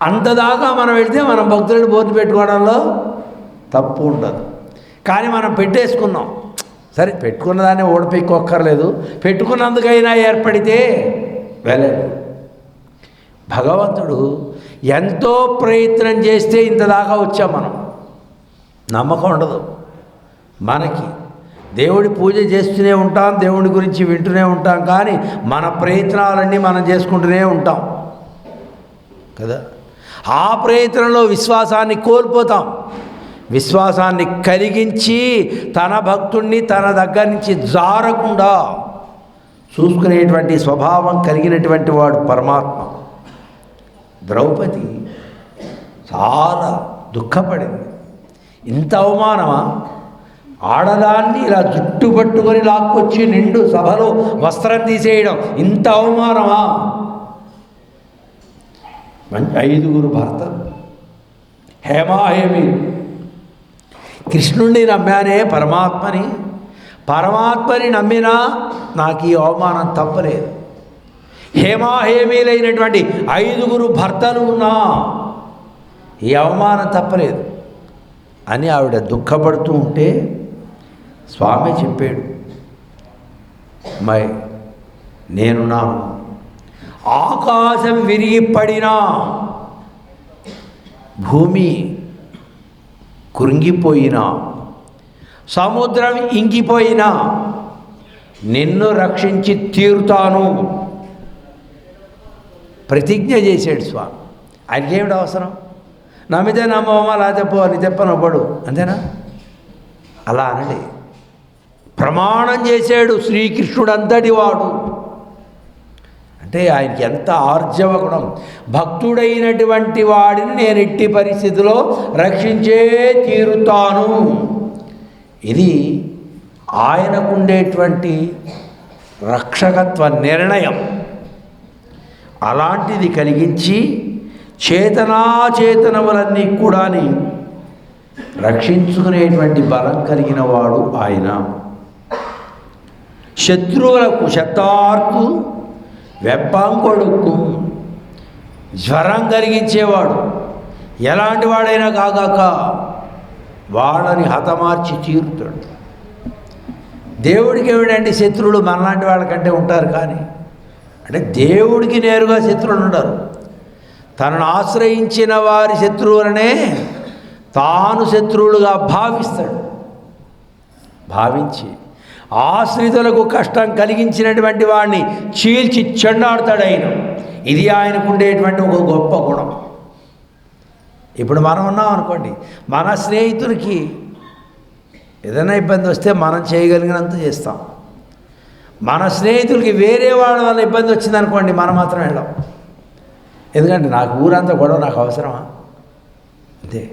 అంతదాకా మనం వెళితే మనం భక్తులను బోర్డు పెట్టుకోవడంలో తప్పు ఉండదు. కానీ మనం పెట్టేసుకున్నాం, సరే పెట్టుకున్న దాన్ని ఓడిపెక్కొక్కర్లేదు, పెట్టుకున్నందుకైనా ఏర్పడితే వెళ్ళండి. భగవంతుడు ఎంతో ప్రయత్నం చేస్తే ఇంతదాకా వచ్చాం మనం. నమ్మకం ఉండదు మనకి. దేవుడి పూజ చేస్తూనే ఉంటాం, దేవుడి గురించి వింటూనే ఉంటాం, కానీ మన ప్రయత్నాలన్నీ మనం చేసుకుంటూనే ఉంటాం కదా. ఆ ప్రయత్నంలో విశ్వాసాన్ని కోల్పోతాం. విశ్వాసాన్ని కలిగించి తన భక్తుణ్ణి తన దగ్గర నుంచి జారకుండా చూసుకునేటువంటి స్వభావం కలిగినటువంటి వాడు పరమాత్మ. ద్రౌపది చాలా దుఃఖపడింది. ఇంత అవమానమా? ఆడదాన్ని ఇలా జుట్టు పట్టుకొని లాక్కొచ్చి నిండు సభలో వస్త్రం తీసేయడం ఇంత అవమానమా? 5 భర్తలు, హేమాహేమి. కృష్ణుణ్ణి నమ్మానే పరమాత్మని నమ్మినా నాకు ఈ అవమానం తప్పలేదు. హేమాహేమీలైనటువంటి 5 భర్తలు ఉన్నా ఈ అవమానం తప్పలేదు అని ఆవిడ దుఃఖపడుతూ ఉంటే స్వామి చెప్పాడు, నేనున్నాను. ఆకాశం విరిగి పడినా, భూమి కృంగిపోయినా, సముద్రం ఇంకిపోయినా నిన్ను రక్షించి తీరుతాను ప్రతిజ్ఞ చేశాడు స్వామి. ఆయనకేమిటి అవసరం? నమ్మితే నమ్మవమా, లేకపోతే పో అని చెప్పనప్పుడు, అంతేనా? అలా అనండి. ప్రమాణం చేశాడు శ్రీకృష్ణుడు అంతటి వాడు. అంటే ఆయనకి ఎంత ఆర్జవ గుణం. భక్తుడైనటువంటి వాడిని నేను ఎట్టి పరిస్థితిలో రక్షించే తీరుతాను. ఇది ఆయనకుండేటువంటి రక్షకత్వ నిర్ణయం. అలాంటిది కలిగించి చేతనాచేతనములన్నీ కూడా రక్షించుకునేటువంటి బలం కలిగిన వాడు ఆయన. శత్రువులకు శతార్కు వెప్పంకొడుకు, జ్వరం కలిగించేవాడు ఎలాంటి వాడైనా కాగాక వాళ్ళని హతమార్చి తీరుతాడు. దేవుడికి ఏమిటంటే శత్రువులు మనలాంటి వాళ్ళకంటే ఉంటారు, కానీ అంటే దేవుడికి నేరుగా శత్రువులు ఉండరు. తనను ఆశ్రయించిన వారి శత్రువులనే తాను శత్రువులుగా భావిస్తాడు. భావించి ఆశ్రితులకు కష్టం కలిగించినటువంటి వాడిని చీల్చి చెండాడుతాడు ఆయన. ఇది ఆయనకు ఉండేటువంటి ఒక గొప్ప గుణం. ఇప్పుడు మనం ఉన్నాం అనుకోండి, మన స్నేహితుడికి ఏదైనా ఇబ్బంది వస్తే మనం చేయగలిగినంత చేస్తాం. మన స్నేహితులకి వేరే వాళ్ళ వల్ల ఇబ్బంది వచ్చిందనుకోండి, మనం మాత్రం వెళ్ళాం. ఎందుకంటే నాకు ఊరంతా గొడవ నాకు అవసరమా? అంతే.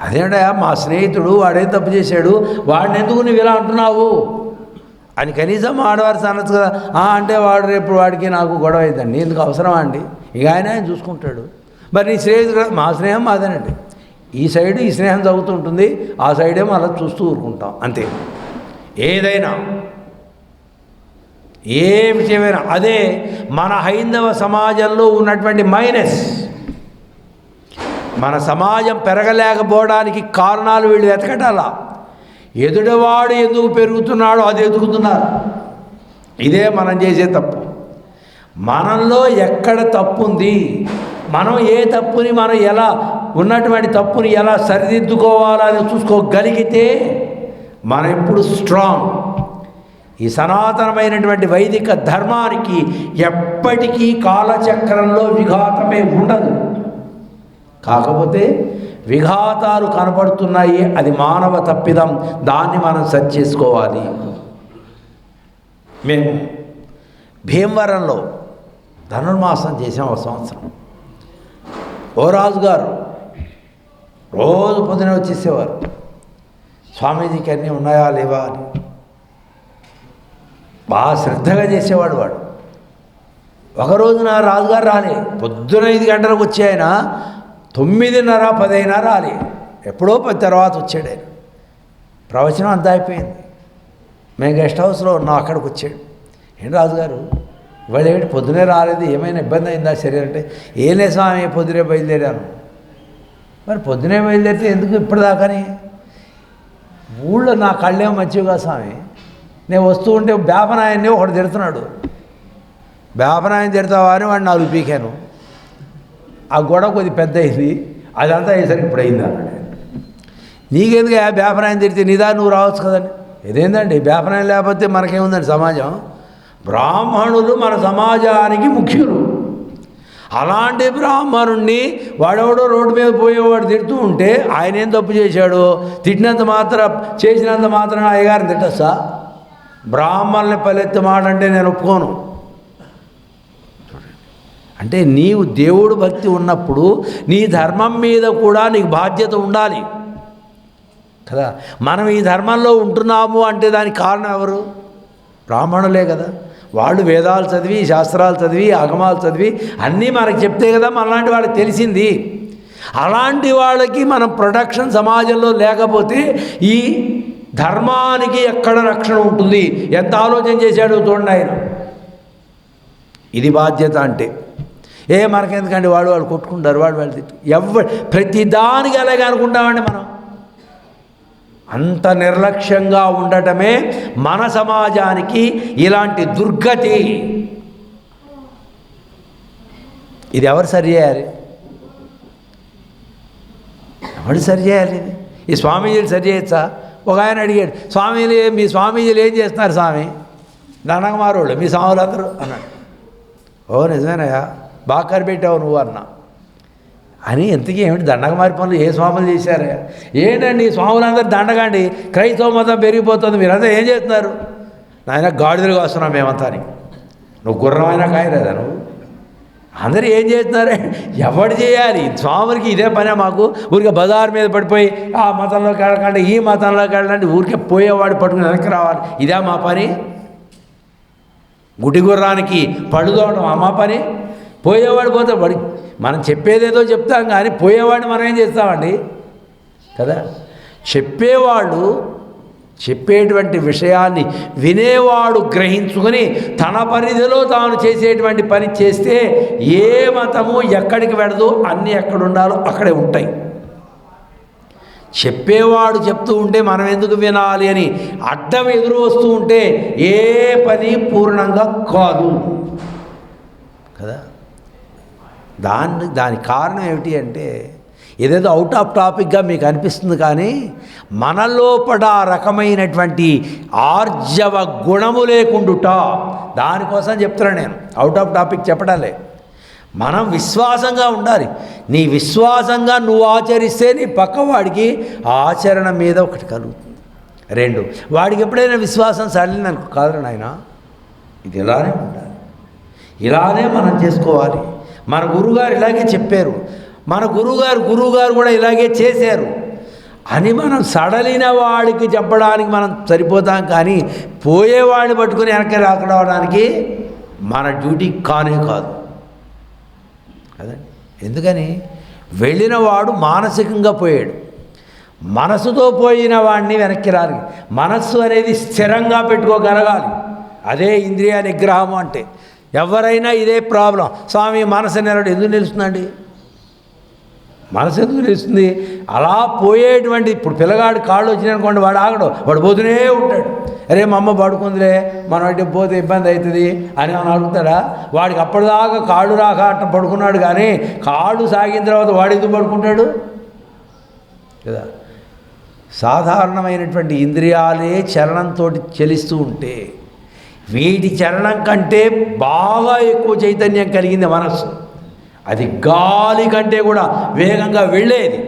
అదేంటా మా స్నేహితుడు వాడేం తప్పు చేశాడు, వాడిని ఎందుకు నువ్వు ఇలా అంటున్నావు అని కనీసం ఆడవారు అనొచ్చు కదా. అంటే వాడు రేపు వాడికి నాకు గొడవ అవుతుందండి, ఎందుకు అవసరమా అండి? ఇక ఆయన చూసుకుంటాడు. మరి నీ స్నేహితుడు, మా స్నేహం అదేనండి. ఈ సైడు ఈ స్నేహం జరుగుతుంటుంది, ఆ సైడేమో అలా చూస్తూ ఊరుకుంటాం, అంతే. ఏదైనా ఏ విషయమైనా అదే మన హైందవ సమాజంలో ఉన్నటువంటి మైనస్. మన సమాజం పెరగలేకపోవడానికి కారణాలు వీళ్ళు వెతకటాలా. ఎదుటివాడు ఎందుకు పెరుగుతున్నాడో అది ఎదుగుతున్నారు. ఇదే మనం చేసే తప్పు. మనలో ఎక్కడ తప్పు ఉంది, మనం ఏ తప్పుని మనం ఎలా ఉన్నటువంటి తప్పుని ఎలా సరిదిద్దుకోవాలని చూసుకోగలిగితే మనం ఎప్పుడు స్ట్రాంగ్. ఈ సనాతనమైనటువంటి వైదిక ధర్మానికి ఎప్పటికీ కాలచక్రంలో విఘాతమే ఉండదు. కాకపోతే విఘాతాలు కనపడుతున్నాయి, అది మానవ తప్పిదం, దాన్ని మనం సరి చేసుకోవాలి. మేము భీమవరంలో ధనుర్మాసం చేసాం ఒక సంవత్సరం. ఓ రాజుగారు రోజు పొద్దున వచ్చేసేవారు, స్వామీజీకి అన్నీ ఉన్నాయా లేవా అని బాగా శ్రద్ధగా చేసేవాడు వాడు. ఒకరోజు నా రాజుగారు రాలే, పొద్దున 5 గంటలకు వచ్చి ఆయన 9:30, 10 అయినా రాలే, ఎప్పుడో 10 తర్వాత వచ్చాడు ఆయన. ప్రవచనం అంతా అయిపోయింది, మేము గెస్ట్ హౌస్లో ఉన్నాం, అక్కడికి వచ్చాడు. ఏంటి రాజుగారు ఇవాళ ఏమిటి పొద్దునే రాలేదు, ఏమైనా ఇబ్బంది అయిందా శరీరం అంటే, ఏం లేదు స్వామి పొద్దునే బయలుదేరాను. మరి పొద్దునే బయలుదేరితే ఎందుకు ఇప్పటిదాకాని? ఊళ్ళో నా కళ్ళేమో మంచివిగా స్వామి, నేను వస్తూ ఉంటే బేపనాయన్ని ఒకడు తిడుతున్నాడు, బేపనాయని తిడతావా అని వాడిని 4 పీకాను. ఆ గొడవ కొద్ది పెద్ద అయింది, అదంతా అయ్యేసరికి ఇప్పుడు అయింది అన్నాడు. నీకెందుకు బేపనాయని తిడితే నీదా నువ్వు రావచ్చు కదండి. ఇదేందండి బేపనాయం లేకపోతే మనకేముందండి సమాజం? బ్రాహ్మణులు మన సమాజానికి ముఖ్యులు. అలాంటి బ్రాహ్మణుణ్ణి వాడెవడో రోడ్డు మీద పోయేవాడు తిడుతూ ఉంటే ఆయన ఏం తప్పు చేశాడు? చేసినంత మాత్రం అయ్యగారిని తిట్టచ్చా? బ్రాహ్మణుల్ని పల్లెత్తి మాట అంటే నేను ఒప్పుకోను. అంటే నీవు దేవుడు భక్తి ఉన్నప్పుడు నీ ధర్మం మీద కూడా నీకు బాధ్యత ఉండాలి కదా. మనం ఈ ధర్మంలో ఉంటున్నాము అంటే దానికి కారణం ఎవరు? బ్రాహ్మణులే కదా. వాళ్ళు వేదాలు చదివి, శాస్త్రాలు చదివి, ఆగమాలు చదివి అన్నీ మనకు చెప్తే కదా మనలాంటి వాళ్ళకి తెలిసింది. అలాంటి వాళ్ళకి మనం ప్రొటెక్షన్ సమాజంలో లేకపోతే ఈ ధర్మానికి ఎక్కడ రక్షణ ఉంటుంది? ఎంత ఆలోచన చేశాడో చూడండి ఆయన. ఇది బాధ్యత అంటే. మనకెందుకండి వాళ్ళు కొట్టుకుంటారు, వాళ్ళు తిట్టు, ప్రతిదానికి అలాగే అనుకుంటామండి మనం. అంత నిర్లక్ష్యంగా ఉండటమే మన సమాజానికి ఇలాంటి దుర్గతి. ఇది ఎవరు సరి చేయాలి? ఎవరు సరి చేయాలి? ఈ స్వామీజీలు సరి చేయొచ్చా? ఒక ఆయన అడిగాడు, మీ స్వామీజీలు ఏం చేస్తున్నారు స్వామి? దండగమారోళ్ళు మీ స్వాములందరూ అన్నాడు. ఓ నిజమేనయ్యా, బాగా కనిపెట్టావు నువ్వు అన్నా. అని ఎంతకీ ఏమిటి దండగమారి పనులు ఏ స్వాములు చేశారు? ఏంటండి స్వాములందరూ దండగండి, క్రైస్తవ మతం పెరిగిపోతుంది, మీరంతా ఏం చేస్తున్నారు? నాయన గాడిదలుగా వస్తున్నాం మేమంతా అని. నువ్వు గుర్రమైనా కాయలేదా నువ్వు? అందరూ ఏం చేస్తున్నారే? ఎవడు చేయాలి? స్వాములకి ఇదే పనే. మాకు ఊరికే బజార్ మీద పడిపోయి ఆ మతంలోకి వెళ్ళకండి, ఈ మతంలోకి వెళ్ళండి, ఊరికే పోయేవాడు పట్టుకుని వెనక్కి రావాలి, ఇదే మా పని? గుడ్డి గుర్రానికి పడుదోవడం మా పని? పోయేవాడు పోతే వాడి మనం చెప్పేదేదో చెప్తాం కానీ పోయేవాడిని మనం ఏం చేస్తామండి కదా. చెప్పేవాడు చెప్పేటువంటి విషయాన్ని వినేవాడు గ్రహించుకొని తన పరిధిలో తాను చేసేటువంటి పని చేస్తే ఏ మతము ఎక్కడికి వెడదు, అన్నీ ఎక్కడుండాలో అక్కడే ఉంటాయి. చెప్పేవాడు చెప్తూ ఉంటే మనం ఎందుకు వినాలి అని అడ్డం ఎదురు వస్తూ ఉంటే ఏ పని పూర్ణంగా కాదు కదా. దాని కారణం ఏమిటి అంటే, ఏదేదో అవుట్ ఆఫ్ టాపిక్గా మీకు అనిపిస్తుంది కానీ మనలోపడ రకమైనటువంటి ఆర్జవ గుణము లేకుండుట, దానికోసం చెప్తున్నాను నేను. అవుట్ ఆఫ్ టాపిక్ చెప్పడాలే. మనం విశ్వాసంగా ఉండాలి. నీ విశ్వాసంగా నువ్వు ఆచరిస్తే నీ పక్కవాడికి ఆచరణ మీద ఒకటి కలుగుతుంది. 2, వాడికి ఎప్పుడైనా విశ్వాసం సడలిందనుకో, కాదు నాయన ఇది ఇలానే ఉండాలి, ఇలానే మనం చేసుకోవాలి. మన గురువుగారు ఇలాగే చెప్పారు, మన గురువుగారు కూడా ఇలాగే చేశారు అని మనం సడలిన వాడికి చెప్పడానికి మనం సరిపోతాం. కానీ పోయేవాడిని పట్టుకుని వెనక్కి రావడానికి మన డ్యూటీ కానే కాదు కదండి. ఎందుకని? వెళ్ళిన వాడు మానసికంగా పోయాడు, మనసుతో పోయిన వాడిని వెనక్కి రాలి. మనస్సు అనేది స్థిరంగా పెట్టుకోగలగాలి. అదే ఇంద్రియ నిగ్రహం అంటే. ఎవరైనా ఇదే ప్రాబ్లం, స్వామి మనసు నిలడు ఎందుకు నిలుస్తుందండి? మనసు ఎందుకు తెలుస్తుంది? అలా పోయేటువంటి ఇప్పుడు పిల్లగాడు కాళ్ళు వచ్చినాయి అనుకోండి, వాడు ఆగడు, వాడు పోతూనే ఉంటాడు. అరే మా అమ్మ పడుకుందిలే, మనం అంటే పోతే ఇబ్బంది అవుతుంది అని మనం అడుగుతాడా? వాడికి అప్పటిదాకా కాళ్ళు రాక అట్ట పడుకున్నాడు, కానీ కాళ్ళు సాగిన తర్వాత వాడు ఎందుకు పడుకుంటాడు కదా? సాధారణమైనటువంటి ఇంద్రియాలే చలనంతో చలిస్తూ ఉంటే వీటి చలనం కంటే బాగా ఎక్కువ చైతన్యం కలిగింది మనస్సు. అది గాలి కంటే కూడా వేగంగా వెళ్ళేది.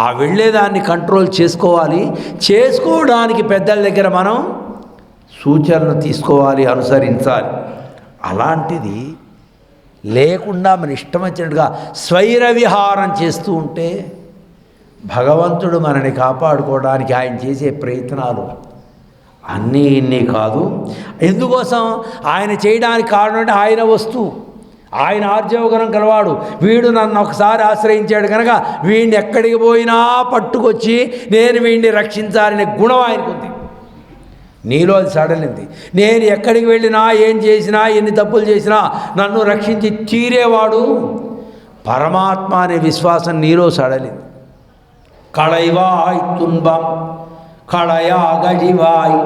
ఆ వెళ్ళేదాన్ని కంట్రోల్ చేసుకోవాలి. చేసుకోవడానికి పెద్దల దగ్గర మనం సూచనలు తీసుకోవాలి, అనుసరించాలి. అలాంటిది లేకుండా మన ఇష్టం వచ్చినట్టుగా స్వైర విహారం చేస్తూ ఉంటే భగవంతుడు మనని కాపాడుకోవడానికి ఆయన చేసే ప్రయత్నాలు అన్నీ ఇన్ని కాదు. ఎందుకోసం ఆయన చేయడానికి కారణం అంటే ఆయన వస్తువు, ఆయన ఆర్జవగుణం కలవాడు. వీడు నన్ను ఒకసారి ఆశ్రయించాడు కనుక వీడిని ఎక్కడికి పోయినా పట్టుకొచ్చి నేను వీడిని రక్షించాలనే గుణం ఆయనకు ఉంది. నీలో అది సడలింది. నేను ఎక్కడికి వెళ్ళినా, ఏం చేసినా, ఎన్ని తప్పులు చేసినా నన్ను రక్షించి తీరేవాడు పరమాత్మ అనే విశ్వాసం నీలో సడలింది. కళైవాయ్ తున్బం కళయా గజివాయ్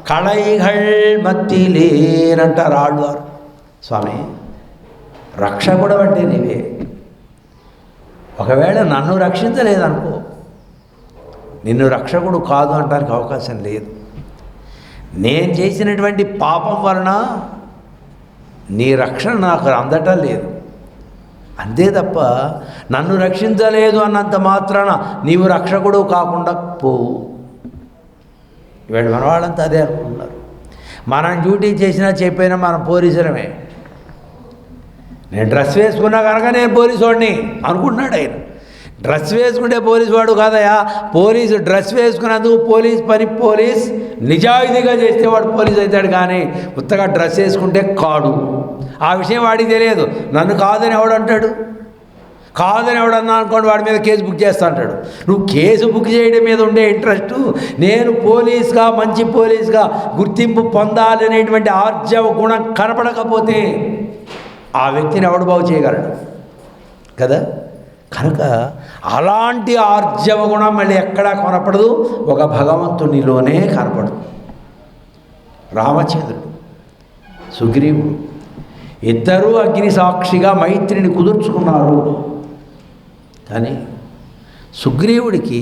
కళైగళ్ మత్తిలేనంటారు ఆళ్వారు. స్వామి, రక్షకుడు అంటే నీవే. ఒకవేళ నన్ను రక్షించలేదనుకో, నిన్ను రక్షకుడు కాదు అంటానికి అవకాశం లేదు. నేను చేసినటువంటి పాపం వలన నీ రక్షణ నాకు అందటం లేదు. అంతే తప్ప నన్ను రక్షించలేదు అన్నంత మాత్రాన నీవు రక్షకుడు కాకుండా పోవు. ఇవాళ మన వాళ్ళంతా అదే అనుకుంటున్నారు. మనం డ్యూటీ చేసినా చెప్పినా మనం పోలీసులమే. నేను డ్రెస్ వేసుకున్నా కనుక నేను పోలీసు వాడిని అనుకుంటున్నాడు ఆయన. డ్రెస్ వేసుకుంటే పోలీసు వాడు కాదయా. పోలీసు డ్రెస్ వేసుకున్నందుకు పోలీస్ పని పోలీస్ నిజాయితీగా చేస్తే వాడు పోలీసు అవుతాడు, కానీ ఉత్తగా డ్రెస్ వేసుకుంటే కాడు. ఆ విషయం వాడికి తెలియదు. నన్ను కాదని ఎవడంటాడు? కాదని ఎవడన్నా అనుకోండి, వాడి మీద కేసు బుక్ చేస్తా అంటాడు. నువ్వు కేసు బుక్ చేయడం మీద ఉండే ఇంట్రెస్టు, నేను పోలీస్గా మంచి పోలీస్గా గుర్తింపు పొందాలనేటువంటి ఆర్జవ గుణం కనపడకపోతే ఆ వ్యక్తిని ఎవడు బాగు చేయగలడు కదా? కనుక అలాంటి ఆర్జవ గుణం మళ్ళీ ఎక్కడా కనపడదు, ఒక భగవంతునిలోనే కనపడదు. రామచంద్రుడు, సుగ్రీవుడు ఇద్దరూ అగ్ని సాక్షిగా మైత్రిని కుదుర్చుకున్నారు. కానీ సుగ్రీవుడికి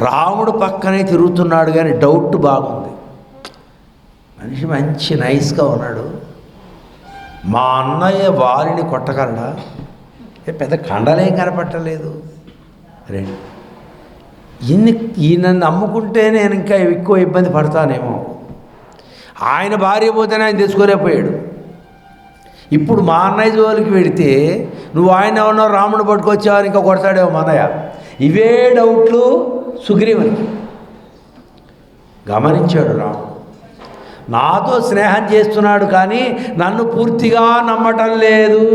రాముడు పక్కనే తిరుగుతున్నాడు, కానీ డౌట్ బాగుంది. మనిషి మంచి నైస్గా ఉన్నాడు, మా అన్నయ్య వారిని కొట్టగలడా? పెద్ద కండలేం కనపట్టలేదు. రెండు ఈయనన్ను నమ్ముకుంటే నేను ఇంకా ఎక్కువ ఇబ్బంది పడతానేమో. ఆయన భార్య పోతేనే ఆయన తెచ్చుకోలేకపోయాడు. ఇప్పుడు మా అన్నయ్య జోలికి వెడితే నువ్వు ఆయన ఎవరినో రాముడు పట్టుకొచ్చావని ఇంకా కొడతాడేమో మా అన్నయ్య. ఇవే డౌట్లు సుగ్రీవునికి. గమనించాడు రాముడు, నాతో స్నేహం చేస్తున్నాడు కానీ నన్ను పూర్తిగా నమ్మటం లేదు.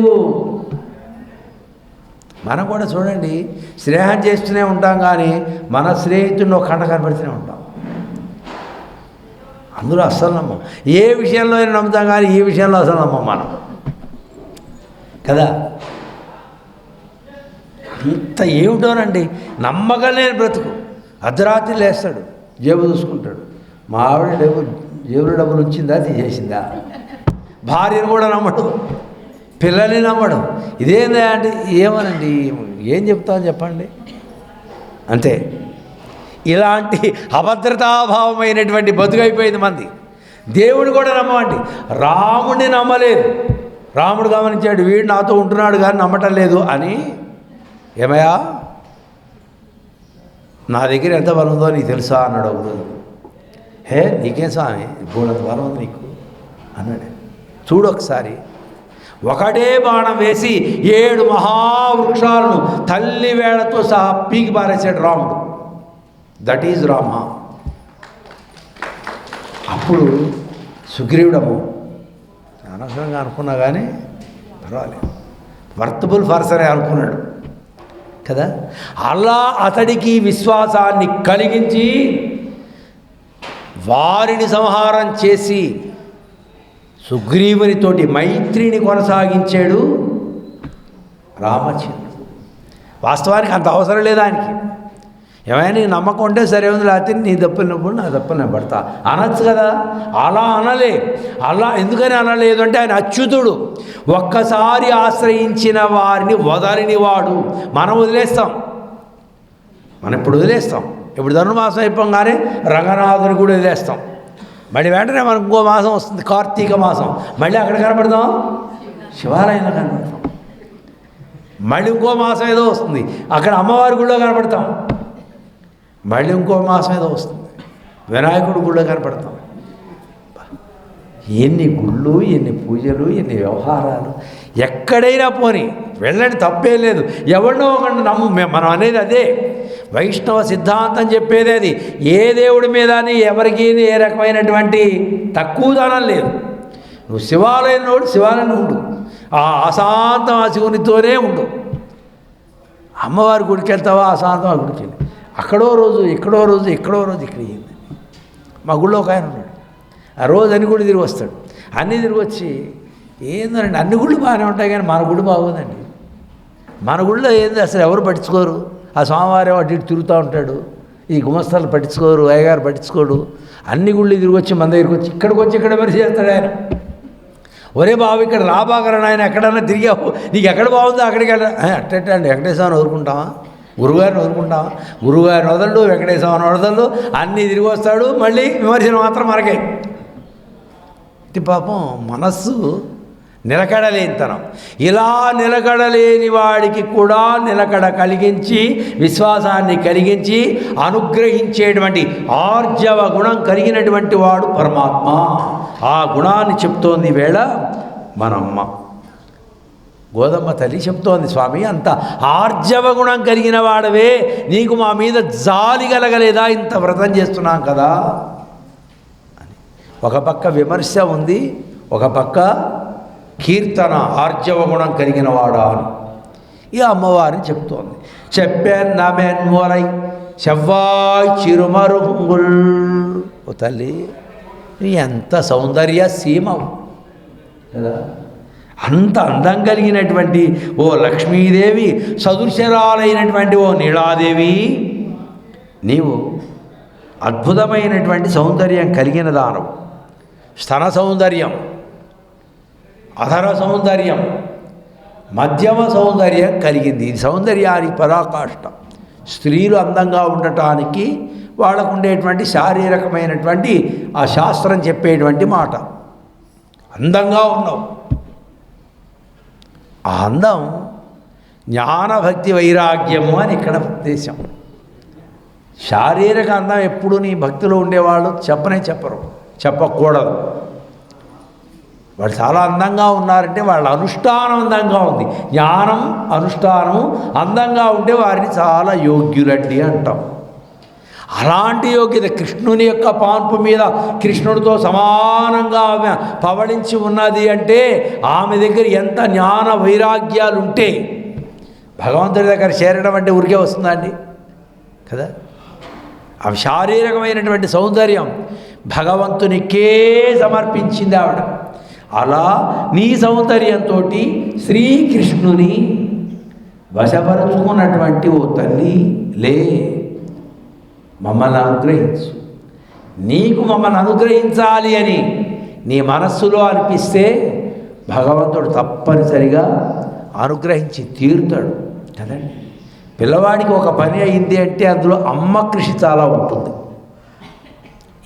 మనం కూడా చూడండి, స్నేహం చేస్తూనే ఉంటాం కానీ మన స్నేహితుడిని ఒక కంట కనబడుతూనే ఉంటాం. అందులో అస్సలు నమ్మం. ఏ విషయంలో అయినా నమ్ముతాం కానీ ఈ విషయంలో అసలు నమ్మం మనం కదా. ఇంత ఏమిటోనండి, నమ్మకలేని బ్రతుకు. అర్ధరాత్రి లేస్తాడు, జేబు చూసుకుంటాడు, మా ఆవిడ జేబులో డబ్బులు ఉంచిందా తీసేసిందా. భార్యను కూడా నమ్మడు, పిల్లల్ని నమ్మడు. ఇదేందా అంటే ఏమోనండి, ఏం చెప్తామని చెప్పండి, అంతే. ఇలాంటి అభద్రతాభావమైనటువంటి బతుకైపోయింది మంది. దేవుడు కూడా నమ్మమండి, రాముడిని నమ్మలేదు. రాముడు గమనించాడు, వీడు నాతో ఉంటున్నాడు కానీ నమ్మటం లేదు అని. ఏమయ్యా, నా దగ్గర ఎంత బలం ఉందో నీకు తెలుసా అన్నాడు ఒకరోజు. హే నీకేం స్వామి, బోడంత బలం ఉంది నీకు అన్నాడు. చూడు ఒకసారి, ఒకటే బాణం వేసి 7 మహావృక్షాలను తల్లి వేళతో సహా పీకి పారేశాడు రాముడు. That is Rama. అప్పుడు సుగ్రీవుడము అనవసరంగా అనుకున్నా కానీ పర్వాలేదు, వర్తబుల్ పర్సనే అనుకున్నాడు కదా. అలా అతడికి విశ్వాసాన్ని కలిగించి వారిని సంహారం చేసి సుగ్రీవునితోటి మైత్రిని కొనసాగించాడు రామచంద్రుడు. వాస్తవానికి అంత అవసరం లేదు ఆయనకి. ఏమైనా నీకు నమ్మకం ఉంటే సరే ఉంది, లేకపోతే నీ తప్పున్నప్పుడు నా తప్పు నేను పడతా అనొచ్చు కదా. అలా అనలే. అలా ఎందుకని అనలేదు అంటే ఆయన అచ్యుతుడు, ఒక్కసారి ఆశ్రయించిన వారిని వదలని వాడు. మనం వదిలేస్తాం, మనం ఇప్పుడు వదిలేస్తాం. ఇప్పుడు ధనుర్మాసం అయిపోగానే రంగనాథుని కూడా వదిలేస్తాం. మళ్ళీ వెంటనే మనకు ఇంకో మాసం వస్తుంది, కార్తీక మాసం. మళ్ళీ అక్కడ కనపడతాం, శివాలయంలో కనపడతాం. మళ్ళీ ఇంకో మాసం ఏదో వస్తుంది, అక్కడ అమ్మవారి గుడిలో కనపడతాం. మళ్ళీ ఇంకో మాసం ఏదో వస్తుంది, వినాయకుడి గుడిలో కనపడతాం. ఎన్ని గుళ్ళు, ఎన్ని పూజలు, ఎన్ని వ్యవహారాలు. ఎక్కడైనా పోని వెళ్ళండి, తప్పేం లేదు. ఎవరినో ఒకరిని నమ్ము, మనం అనేది అదే. వైష్ణవ సిద్ధాంతం చెప్పేది అది. ఏ దేవుడి మీద ఎవరికి ఏ రకమైనటువంటి తక్కువదనం లేదు. నువ్వు శివాలయంలో శివాలయంలో ఉండు, ఆ అశాంతం ఆ శివునితోనే ఉండు. అమ్మవారి గుడికి వెళ్తావా, అశాంతం ఆ గుడికి వెళ్ళి అక్కడో రోజు ఎక్కడో రోజు ఎక్కడో రోజు ఇక్కడ అయ్యింది. మా గుళ్ళో ఒక ఆయన ఉన్నాడు, ఆ రోజు అన్ని గుళ్ళు తిరిగి వస్తాడు. అన్నీ తిరిగి వచ్చి ఏందండి అన్ని గుళ్ళు బాగానే ఉంటాయి కానీ మన గుడి బాగోదండి. మన గుళ్ళో ఏంది అసలు ఎవరు పట్టించుకోరు. ఆ స్వామివారి అటు ఇటు తిరుగుతూ ఉంటాడు, ఈ గుమస్తాలు పట్టించుకోరు, అయ్యగారు పట్టించుకోడు. అన్ని గుళ్ళు తిరిగి వచ్చి మన దగ్గరికి వచ్చి ఇక్కడికి వచ్చి ఇక్కడ మరి చేస్తాడు ఆయన. ఒరే బాబు ఇక్కడ రాబాకరణ ఆయన ఎక్కడన్నా తిరిగావు, నీకు ఎక్కడ బాగుందో అక్కడికి వెళ్ళ అట్టండి. వెంకటేశ్వరాన్ని వదులుకుంటావా, గురువుగారిని వదులుకుంటావా? గురువుగారిని వదలడు, వెంకటేశ్వరాన్ని వదలడు, అన్నీ తిరిగి వస్తాడు. మళ్ళీ విమర్శలు మాత్రం మనకే. పాపం మనస్సు నిలకడలేనితనం. ఇలా నిలకడలేని వాడికి కూడా నిలకడ కలిగించి, విశ్వాసాన్ని కలిగించి అనుగ్రహించేటువంటి ఆర్జవ గుణం కలిగినటువంటి వాడు పరమాత్మ. ఆ గుణాన్ని చెప్తోంది వేళ మనమ్మ గోదమ్మ తల్లి చెప్తోంది, స్వామి అంత ఆర్జవ గుణం కలిగిన వాడవే, నీకు మా మీద జాలి కలగలేదా, ఇంత వ్రతం చేస్తున్నాం కదా అని. ఒక పక్క విమర్శ ఉంది, ఒక పక్క కీర్తన, ఆర్జవ గుణం కలిగిన వాడా అని ఈ అమ్మవారిని చెప్తోంది. చెప్పెన్నమెన్మురై చెవ్వాయ్ చిరుమరుంగుల్. ఓ తల్లి, నీ ఎంత సౌందర్య సీమవు కదా, అంత అందం కలిగినటువంటి ఓ లక్ష్మీదేవి, సదృశరాలైనటువంటి ఓ నీలాదేవి, నీవు అద్భుతమైనటువంటి సౌందర్యం కలిగిన దానవు. స్తన సౌందర్యం, అధర సౌందర్యం, మధ్యమ సౌందర్యం కలిగింది. ఇది సౌందర్యానికి పరాకాష్ట. స్త్రీలు అందంగా ఉండటానికి వాళ్ళకు ఉండేటువంటి శారీరకమైనటువంటి ఆ శాస్త్రం చెప్పేటువంటి మాట. అందంగా ఉన్నావు. ఆ అందం జ్ఞానభక్తి వైరాగ్యము అని ఇక్కడ ఉద్దేశం. శారీరక అందం ఎప్పుడు నీ భక్తిలో ఉండేవాళ్ళు చెప్పరు, చెప్పకూడదు. వాళ్ళు చాలా అందంగా ఉన్నారంటే వాళ్ళ అనుష్ఠానం అందంగా ఉంది. జ్ఞానం అనుష్ఠానం అందంగా ఉంటే వారిని చాలా యోగ్యులండి అంటాం. అలాంటి యోగ్యత కృష్ణుని యొక్క పాన్పు మీద కృష్ణుడితో సమానంగా ఆమె పవళించి ఉన్నది అంటే ఆమె దగ్గర ఎంత జ్ఞాన వైరాగ్యాలు ఉంటే భగవంతుడి దగ్గర చేరడం అంటే ఊరికే వస్తుందండి కదా. ఆమె శారీరకమైనటువంటి సౌందర్యం భగవంతునికే సమర్పించింది ఆవిడ. అలా నీ సౌందర్యంతో శ్రీకృష్ణుని వశపరుచుకున్నటువంటి ఓ తల్లి లే, మమ్మల్ని అనుగ్రహించు. నీకు మమ్మల్ని అనుగ్రహించాలి అని నీ మనస్సులో అనిపిస్తే భగవంతుడు తప్పనిసరిగా అనుగ్రహించి తీరుతాడు కదండి. పిల్లవాడికి ఒక పని అయింది అంటే అందులో అమ్మ కృషి చాలా ఉంటుంది.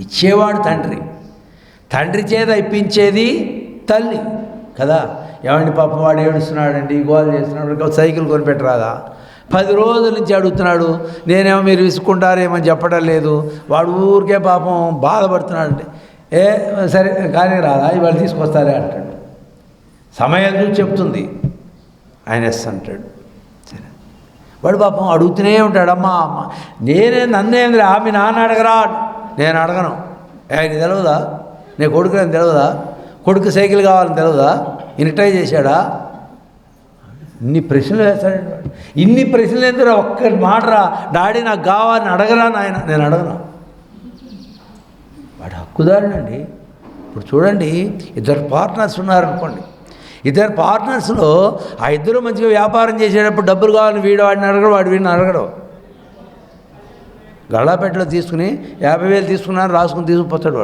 ఇచ్చేవాడు తండ్రి, తండ్రి చేత ఇప్పించేది తల్లి కదా. ఏమండి పాపం వాడు ఏడుస్తున్నాడండి, గోల్ చేస్తున్నాడు, సైకిల్ కొనిపెట్టరాదా? 10 రోజుల నుంచి అడుగుతున్నాడు, నేనేమో మీరు విసుక్కుంటారేమని చెప్పడం లేదు. వాడు ఊరికే పాపం బాధపడుతున్నాడు. సరే కానీ రాదా, ఇవాళ తీసుకొస్తారే అంటాడు. సమయం చూసి చెప్తుంది, ఆయన ఎస్ అంటాడు. సరే వాడు పాపం అడుగుతూనే ఉంటాడు, అమ్మ అమ్మ. నన్నేం ఆమె నాన్న అడగరా, నేను అడగను. ఆయన తెలియదా, నేను కొడుకుని తెలియదా, కొడుకు సైకిల్ కావాలని తెలియదా, ఈయన ట్రై చేశాడా? ఇన్ని ప్రశ్నలు వేస్తాడండి వాడు. ఇన్ని ప్రశ్నలు ఎందుకు, ఒక్క మాట రా డాడీ నాకు కావాలని అడగరా నాయన, నేను అడగను. వాడు హక్కుదారునండి. ఇప్పుడు చూడండి, 2 పార్ట్నర్స్ ఉన్నారనుకోండి, ఇద్దరు పార్ట్నర్స్లో ఆ ఇద్దరు మంచిగా వ్యాపారం చేసేటప్పుడు డబ్బులు కావాలని వీడు వాడిని అడగడు, వాడు వీడిని అడగడు. గళ్ళాపేటలో తీసుకుని 50,000 తీసుకున్నాను రాసుకుని తీసుకుపోతాడు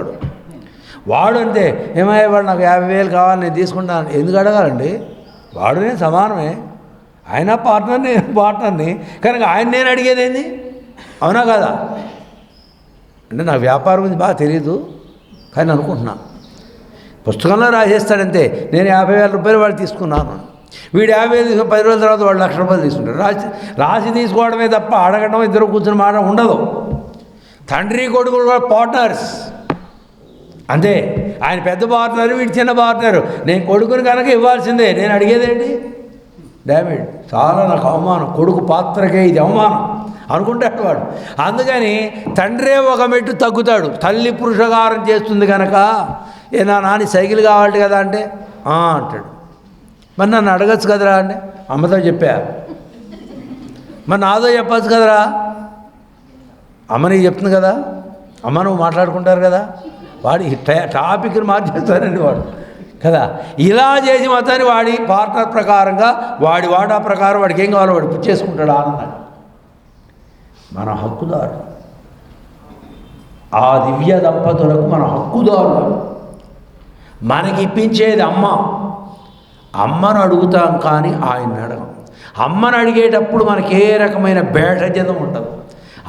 వాడు అంతే. ఏమయ్యా వాడు నాకు 50,000 కావాలి నేను తీసుకుంటాను, ఎందుకు అడగాలండి? వాడు నేను సమానమే, ఆయన పార్ట్నర్ నేను పార్ట్నర్ని, కనుక ఆయన నేను అడిగేది ఏంది? అవునా కదా? అంటే నాకు వ్యాపారం గురించి బాగా తెలియదు కానీ అనుకుంటున్నా, పుస్తకంలో రాసేస్తాడంతే. నేను 50,000 రూపాయలు వాడు తీసుకున్నాను, వీడు 50,000 తీసుకుని 10 రోజుల తర్వాత వాడు 1,00,000 రూపాయలు తీసుకుంటాడు. రాసి తీసుకోవడమే తప్ప అడగడం, ఇద్దరు కూర్చొని మాట ఉండదు. తండ్రి కొడుకులు కూడా పార్ట్నర్స్ అంతే. ఆయన పెద్ద పార్ట్నర్, వీడు చిన్న పార్ట్నరు. నేను కొడుకుని కనుక ఇవ్వాల్సిందే, నేను అడిగేదేంటి? డామిడ్, చాలా నాకు అవమానం, కొడుకు పాత్రకే ఇది అవమానం అనుకుంటాడు వాడు. అందుకని తండ్రే ఒక మెట్టు తగ్గుతాడు. తల్లి పురుషకారం చేస్తుంది కనుక నా నాని సైకిల్ కావాలి కదా అంటే అంటాడు. మరి నన్ను అడగచ్చు కదరా అంటే అమ్మతో చెప్పా, మరి నాతో చెప్పచ్చు కదరా, అమ్మ నీకు చెప్తుంది కదా, అమ్మ నువ్వు మాట్లాడుకుంటారు కదా. వాడి టాపిక్ని మార్చేస్తారండి వాడు కదా. ఇలా చేసి మొత్తాన్ని వాడి పార్ట్నర్ ప్రకారంగా వాడి వాటా ప్రకారం వాడికి ఏం కావాలో వాడు పుచ్చేసుకుంటాడు ఆనందంగా. మన హక్కుదారు, ఆ దివ్య దంపతులకు మన హక్కుదారులు. మనకి ఇప్పించేది అమ్మ. అమ్మను అడుగుతాం కానీ ఆయన్ని అడగం. అమ్మను అడిగేటప్పుడు మనకి ఏ రకమైన బేటజనం ఉండదు.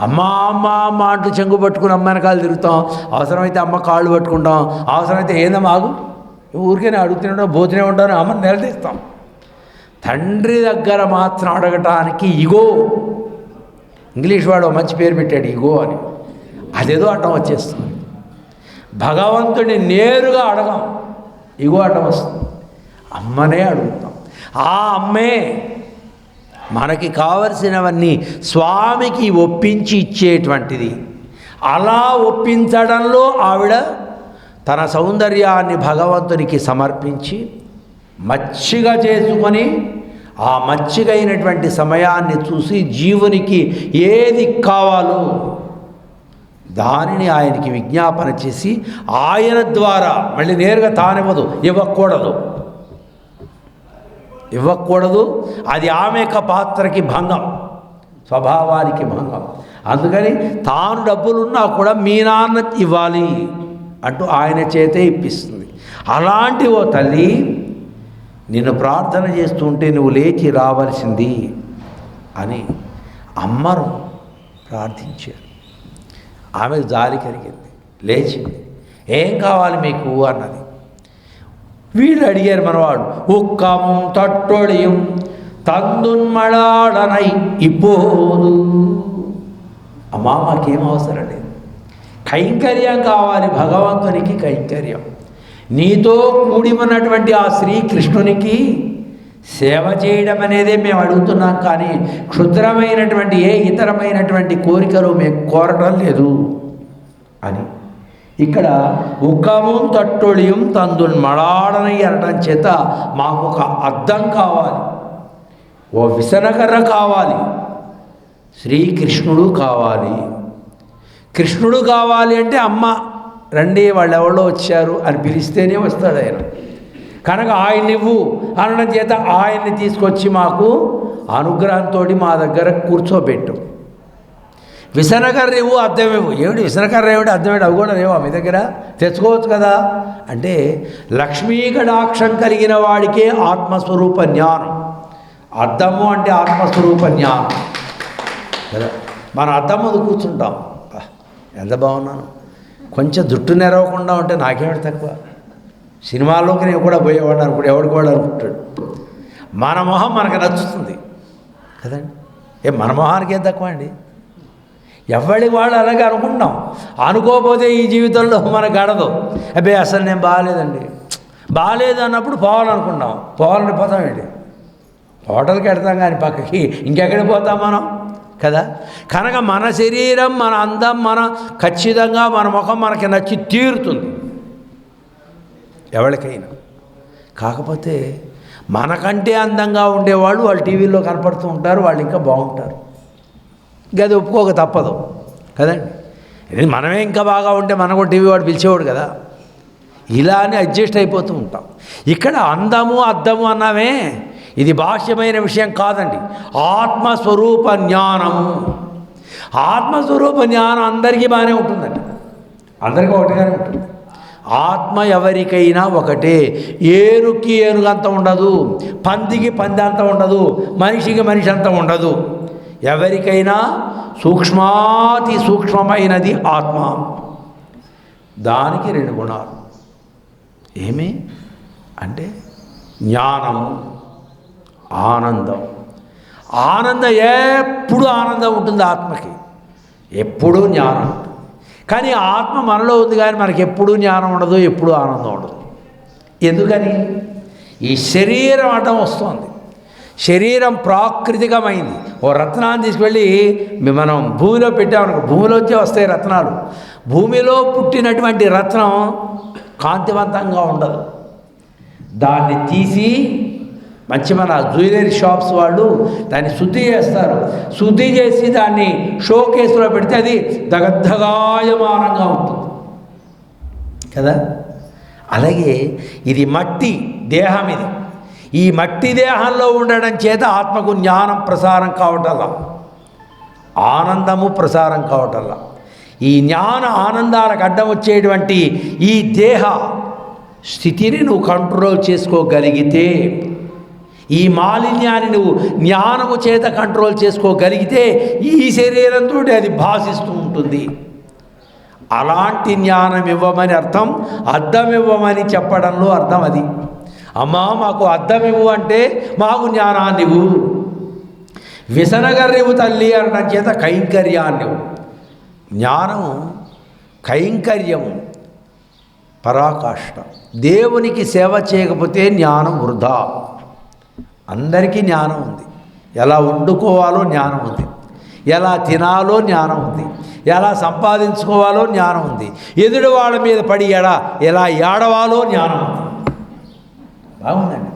అమ్మ అమ్మ అమ్మ అంటూ చెంగు పట్టుకుని అమ్మ వెనకాల తిరుగుతాం, అవసరమైతే అమ్మ కాళ్ళు పట్టుకుంటాం, అవసరమైతే ఏందమ్మా ఆగు ఊరికేనే అడుగుతూనే పోతూనే ఉంటాను అమ్మని నిలదీస్తాం. తండ్రి దగ్గర మాత్రం అడగటానికి ఇగో, ఇంగ్లీష్ వాడు మంచి పేరు పెట్టాడు ఇగో అని, అదేదో అడ్డం వచ్చేస్తుంది. భగవంతుడిని నేరుగా అడగం, ఇగో అడ్డం వస్తుంది. అమ్మనే అడుగుతాం. ఆ అమ్మే మనకి కావలసినవన్నీ స్వామికి ఒప్పించి ఇచ్చేటువంటిది. అలా ఒప్పించడంలో ఆవిడ తన సౌందర్యాన్ని భగవంతునికి సమర్పించి మచ్చిగా చేసుకొని ఆ మచ్చిగైనటువంటి సమయాన్ని చూసి జీవునికి ఏది కావాలో దానిని ఆయనకి విజ్ఞాపన చేసి ఆయన ద్వారా మళ్ళీ నేరుగా తానివ్వదు, ఇవ్వకూడదు. అది ఆమె పాత్రకి భంగం, స్వభావానికి భంగం. అందుకని తాను డబ్బులున్నా కూడా మీ నాన్న ఇవ్వాలి అంటూ ఆయన చేతే ఇప్పిస్తుంది. అలాంటి ఓ తల్లి నిన్ను ప్రార్థన చేస్తుంటే నువ్వు లేచి రావాల్సింది అని అమ్మను ప్రార్థించారు. ఆమెకు జాలి కలిగింది, లేచింది. ఏం కావాలి మీకు అన్నది. వీళ్ళు అడిగారు మనవాడు, ఉక్కము తట్టొడియం తందున్మళాడనై ఇప్పోదు. అమ్మా మాకేం అవసరం లేదు, కైంకర్యం కావాలి, భగవంతునికి కైంకర్యం. నీతో కూడి ఉన్నటువంటి ఆ శ్రీకృష్ణునికి సేవ చేయడం అనేదే మేము అడుగుతున్నాం, కానీ క్షుద్రమైనటువంటి ఏ ఇతరమైనటువంటి కోరికలు మేము కోరడం లేదు అని. ఇక్కడ ఉక్కము తట్టొడియం తందున్ మళాడనై అనడం చేత మాకు ఒక అద్దం కావాలి, ఓ విసనకర్ర కావాలి, శ్రీకృష్ణుడు కావాలి. కృష్ణుడు కావాలి అంటే అమ్మ రండి వాళ్ళు ఎవరో వచ్చారు అని పిలిస్తేనే వస్తాడు ఆయన. కనుక ఆయన ఇవ్వు అనడం చేత ఆయన్ని తీసుకొచ్చి మాకు అనుగ్రహంతో మా దగ్గర కూర్చోబెట్టు. విసనకర్ర ఇవ్వు, అద్దం ఇవ్వు. ఏమిటి విసనకర్ర ఏమిటి, అద్దం ఏమిటి, అవి కూడా లేవా మీ దగ్గర? తెచ్చుకోవచ్చు కదా అంటే లక్ష్మీ కటాక్షం కలిగిన వాడికే ఆత్మస్వరూప జ్ఞానం. అద్దము అంటే ఆత్మస్వరూప జ్ఞానం కదా. మన అద్దం ముందు కూర్చుంటాం, ఎంత బాగున్నాను, కొంచెం జుట్టు నెరవకుండా ఉంటే నాకేమిటి తక్కువ, సినిమాల్లోకి నేను కూడా పోయేవాడు అనుకుంటే ఎవడు కూడా అనుకుంటాడు. మన మొహం మనకు నచ్చుతుంది కదండి. మన మొహానికి ఏం తక్కువ అండి? ఎవడి వాళ్ళు అలాగే అనుకుంటాం. అనుకోకపోతే ఈ జీవితంలో మనకు గడదు. అబ్బాయి అసలు నేను బాగాలేదండి, బాగాలేదు అన్నప్పుడు పోవాలనుకుంటాం, పోవాలని పోతామేంటి, హోటల్కి వెళ్తాం కానీ పక్కకి ఇంకెక్కడికి పోతాం మనం కదా. కనుక మన శరీరం, మన అందం, మన ఖచ్చితంగా మన ముఖం మనకి నచ్చి తీరుతుంది ఎవరికైనా. కాకపోతే మనకంటే అందంగా ఉండేవాళ్ళు వాళ్ళు టీవీలో కనపడుతూ ఉంటారు, వాళ్ళు ఇంకా బాగుంటారు. ఇంకా అది ఒప్పుకోక తప్పదు కదండి. ఇది మనమే ఇంకా బాగా ఉంటే మనకు టీవీ వాడు పిలిచేవాడు కదా. ఇలానే అడ్జస్ట్ అయిపోతూ ఉంటాం. ఇక్కడ అందము అద్దము అన్నామే, ఇది భాష్యమైన విషయం కాదండి. ఆత్మస్వరూప జ్ఞానము. ఆత్మస్వరూప జ్ఞానం అందరికీ బాగానే ఉంటుందండి, అందరికీ ఒకటిగానే ఉంటుంది. ఆత్మ ఎవరికైనా ఒకటే. ఏనుగుకి ఏనుగంత ఉండదు, పందికి పంది అంత ఉండదు, మనిషికి మనిషి అంత ఉండదు. ఎవరికైనా సూక్ష్మాతి సూక్ష్మమైనది ఆత్మ. దానికి 2 గుణాలు. ఏమి అంటే జ్ఞానము, ఆనందం. ఆనందం ఎప్పుడు ఆనందం ఉంటుంది ఆత్మకి, ఎప్పుడూ జ్ఞానం ఉంటుంది. కానీ ఆత్మ మనలో ఉంది, కానీ మనకి ఎప్పుడూ జ్ఞానం ఉండదు, ఎప్పుడూ ఆనందం ఉండదు. ఎందుకని? ఈ శరీరం అడ్డం వస్తుంది. శరీరం ప్రాకృతికమైంది. ఓ రత్నాన్ని తీసుకెళ్ళి మనం భూమిలో పెట్టామనుకో, భూమిలోంచే వస్తాయి రత్నాలు. భూమిలో పుట్టినటువంటి రత్నం కాంతివంతంగా ఉండదు. దాన్ని తీసి మంచి మన జ్యువెలరీ షాప్స్ వాళ్ళు దాన్ని శుద్ధి చేస్తారు. శుద్ధి చేసి దాన్ని షో కేసులో పెడితే అది దగద్ధగాయమానంగా ఉంటుంది కదా. అలాగే ఇది మట్టి దేహం. ఇది ఈ మట్టి దేహంలో ఉండడం చేత ఆత్మకు జ్ఞానం ప్రసారం కావటల్లా, ఆనందము ప్రసారం కావటల్లా. ఈ జ్ఞాన ఆనందాలకు అడ్డం వచ్చేటువంటి ఈ దేహ స్థితిని నువ్వు కంట్రోల్ చేసుకోగలిగితే, ఈ మాలిన్యాన్ని నువ్వు జ్ఞానము చేత కంట్రోల్ చేసుకోగలిగితే ఈ శరీరంతో అది భాషిస్తూ ఉంటుంది. అలాంటి జ్ఞానం ఇవ్వమని అర్థం, అద్దం ఇవ్వమని చెప్పడంలో అర్థం అది. అమ్మా మాకు అద్దం ఇవ్వు అంటే మాకు జ్ఞానాన్ని ఇవ్వు, విసనగర్రివు తల్లి అనడం చేత కైంకర్యాన్ని. జ్ఞానము కైంకర్యము పరాకాష్ట. దేవునికి సేవ చేయకపోతే జ్ఞానం వృధా. అందరికీ జ్ఞానం ఉంది, ఎలా వండుకోవాలో జ్ఞానం ఉంది, ఎలా తినాలో జ్ఞానం ఉంది, ఎలా సంపాదించుకోవాలో జ్ఞానం ఉంది, ఎదుటి వాళ్ళ మీద పడి ఎలా ఏడవాలో జ్ఞానం ఉంది. బాగుందండి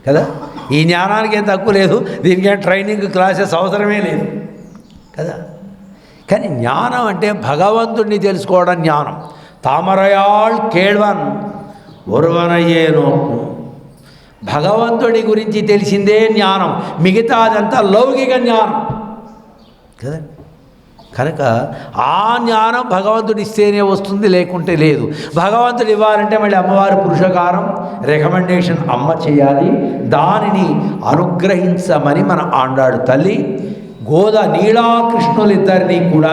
కదా. ఈ జ్ఞానానికి ఏం తక్కువ లేదు, దీనికి ఏం ట్రైనింగ్ క్లాసెస్ అవసరమే లేదు కదా. కానీ జ్ఞానం అంటే భగవంతుడిని తెలుసుకోవడం జ్ఞానం. తామరయాళ్ కేళ్వన్ ఒరువనయ్యే నోకు. భగవంతుడి గురించి తెలిసిందే జ్ఞానం, మిగతాదంతా లౌకిక జ్ఞానం కదండి. కనుక ఆ జ్ఞానం భగవంతుడు ఇస్తేనే వస్తుంది, లేకుంటే లేదు. భగవంతుడు ఇవ్వాలంటే మళ్ళీ అమ్మవారి పురుషకారం రికమెండేషన్ అమ్మ చేయాలి. దానిని అనుగ్రహించమని మన ఆండాడు తల్లి గోద నీలాకృష్ణులిద్దరినీ కూడా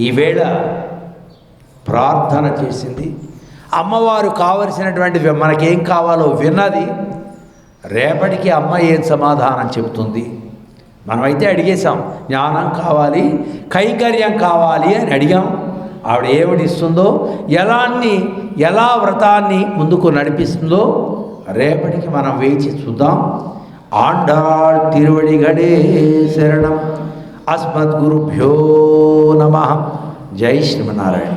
ఈవేళ ప్రార్థన చేసింది. అమ్మవారు కావలసినటువంటి మనకేం కావాలో విన్నది. రేపటికి అమ్మ ఏం సమాధానం చెబుతుంది? మనమైతే అడిగేశాం, జ్ఞానం కావాలి, కైంకర్యం కావాలి అని అడిగాం. ఆవిడ ఏమిడిస్తుందో, ఎలా వ్రతాన్ని ముందుకు నడిపిస్తుందో రేపటికి మనం వేచి చూద్దాం. ఆండాళ్ తిరువడిగడే శరణం. అస్మద్గురుభ్యో నమః. జై శ్రీమన్నారాయణ.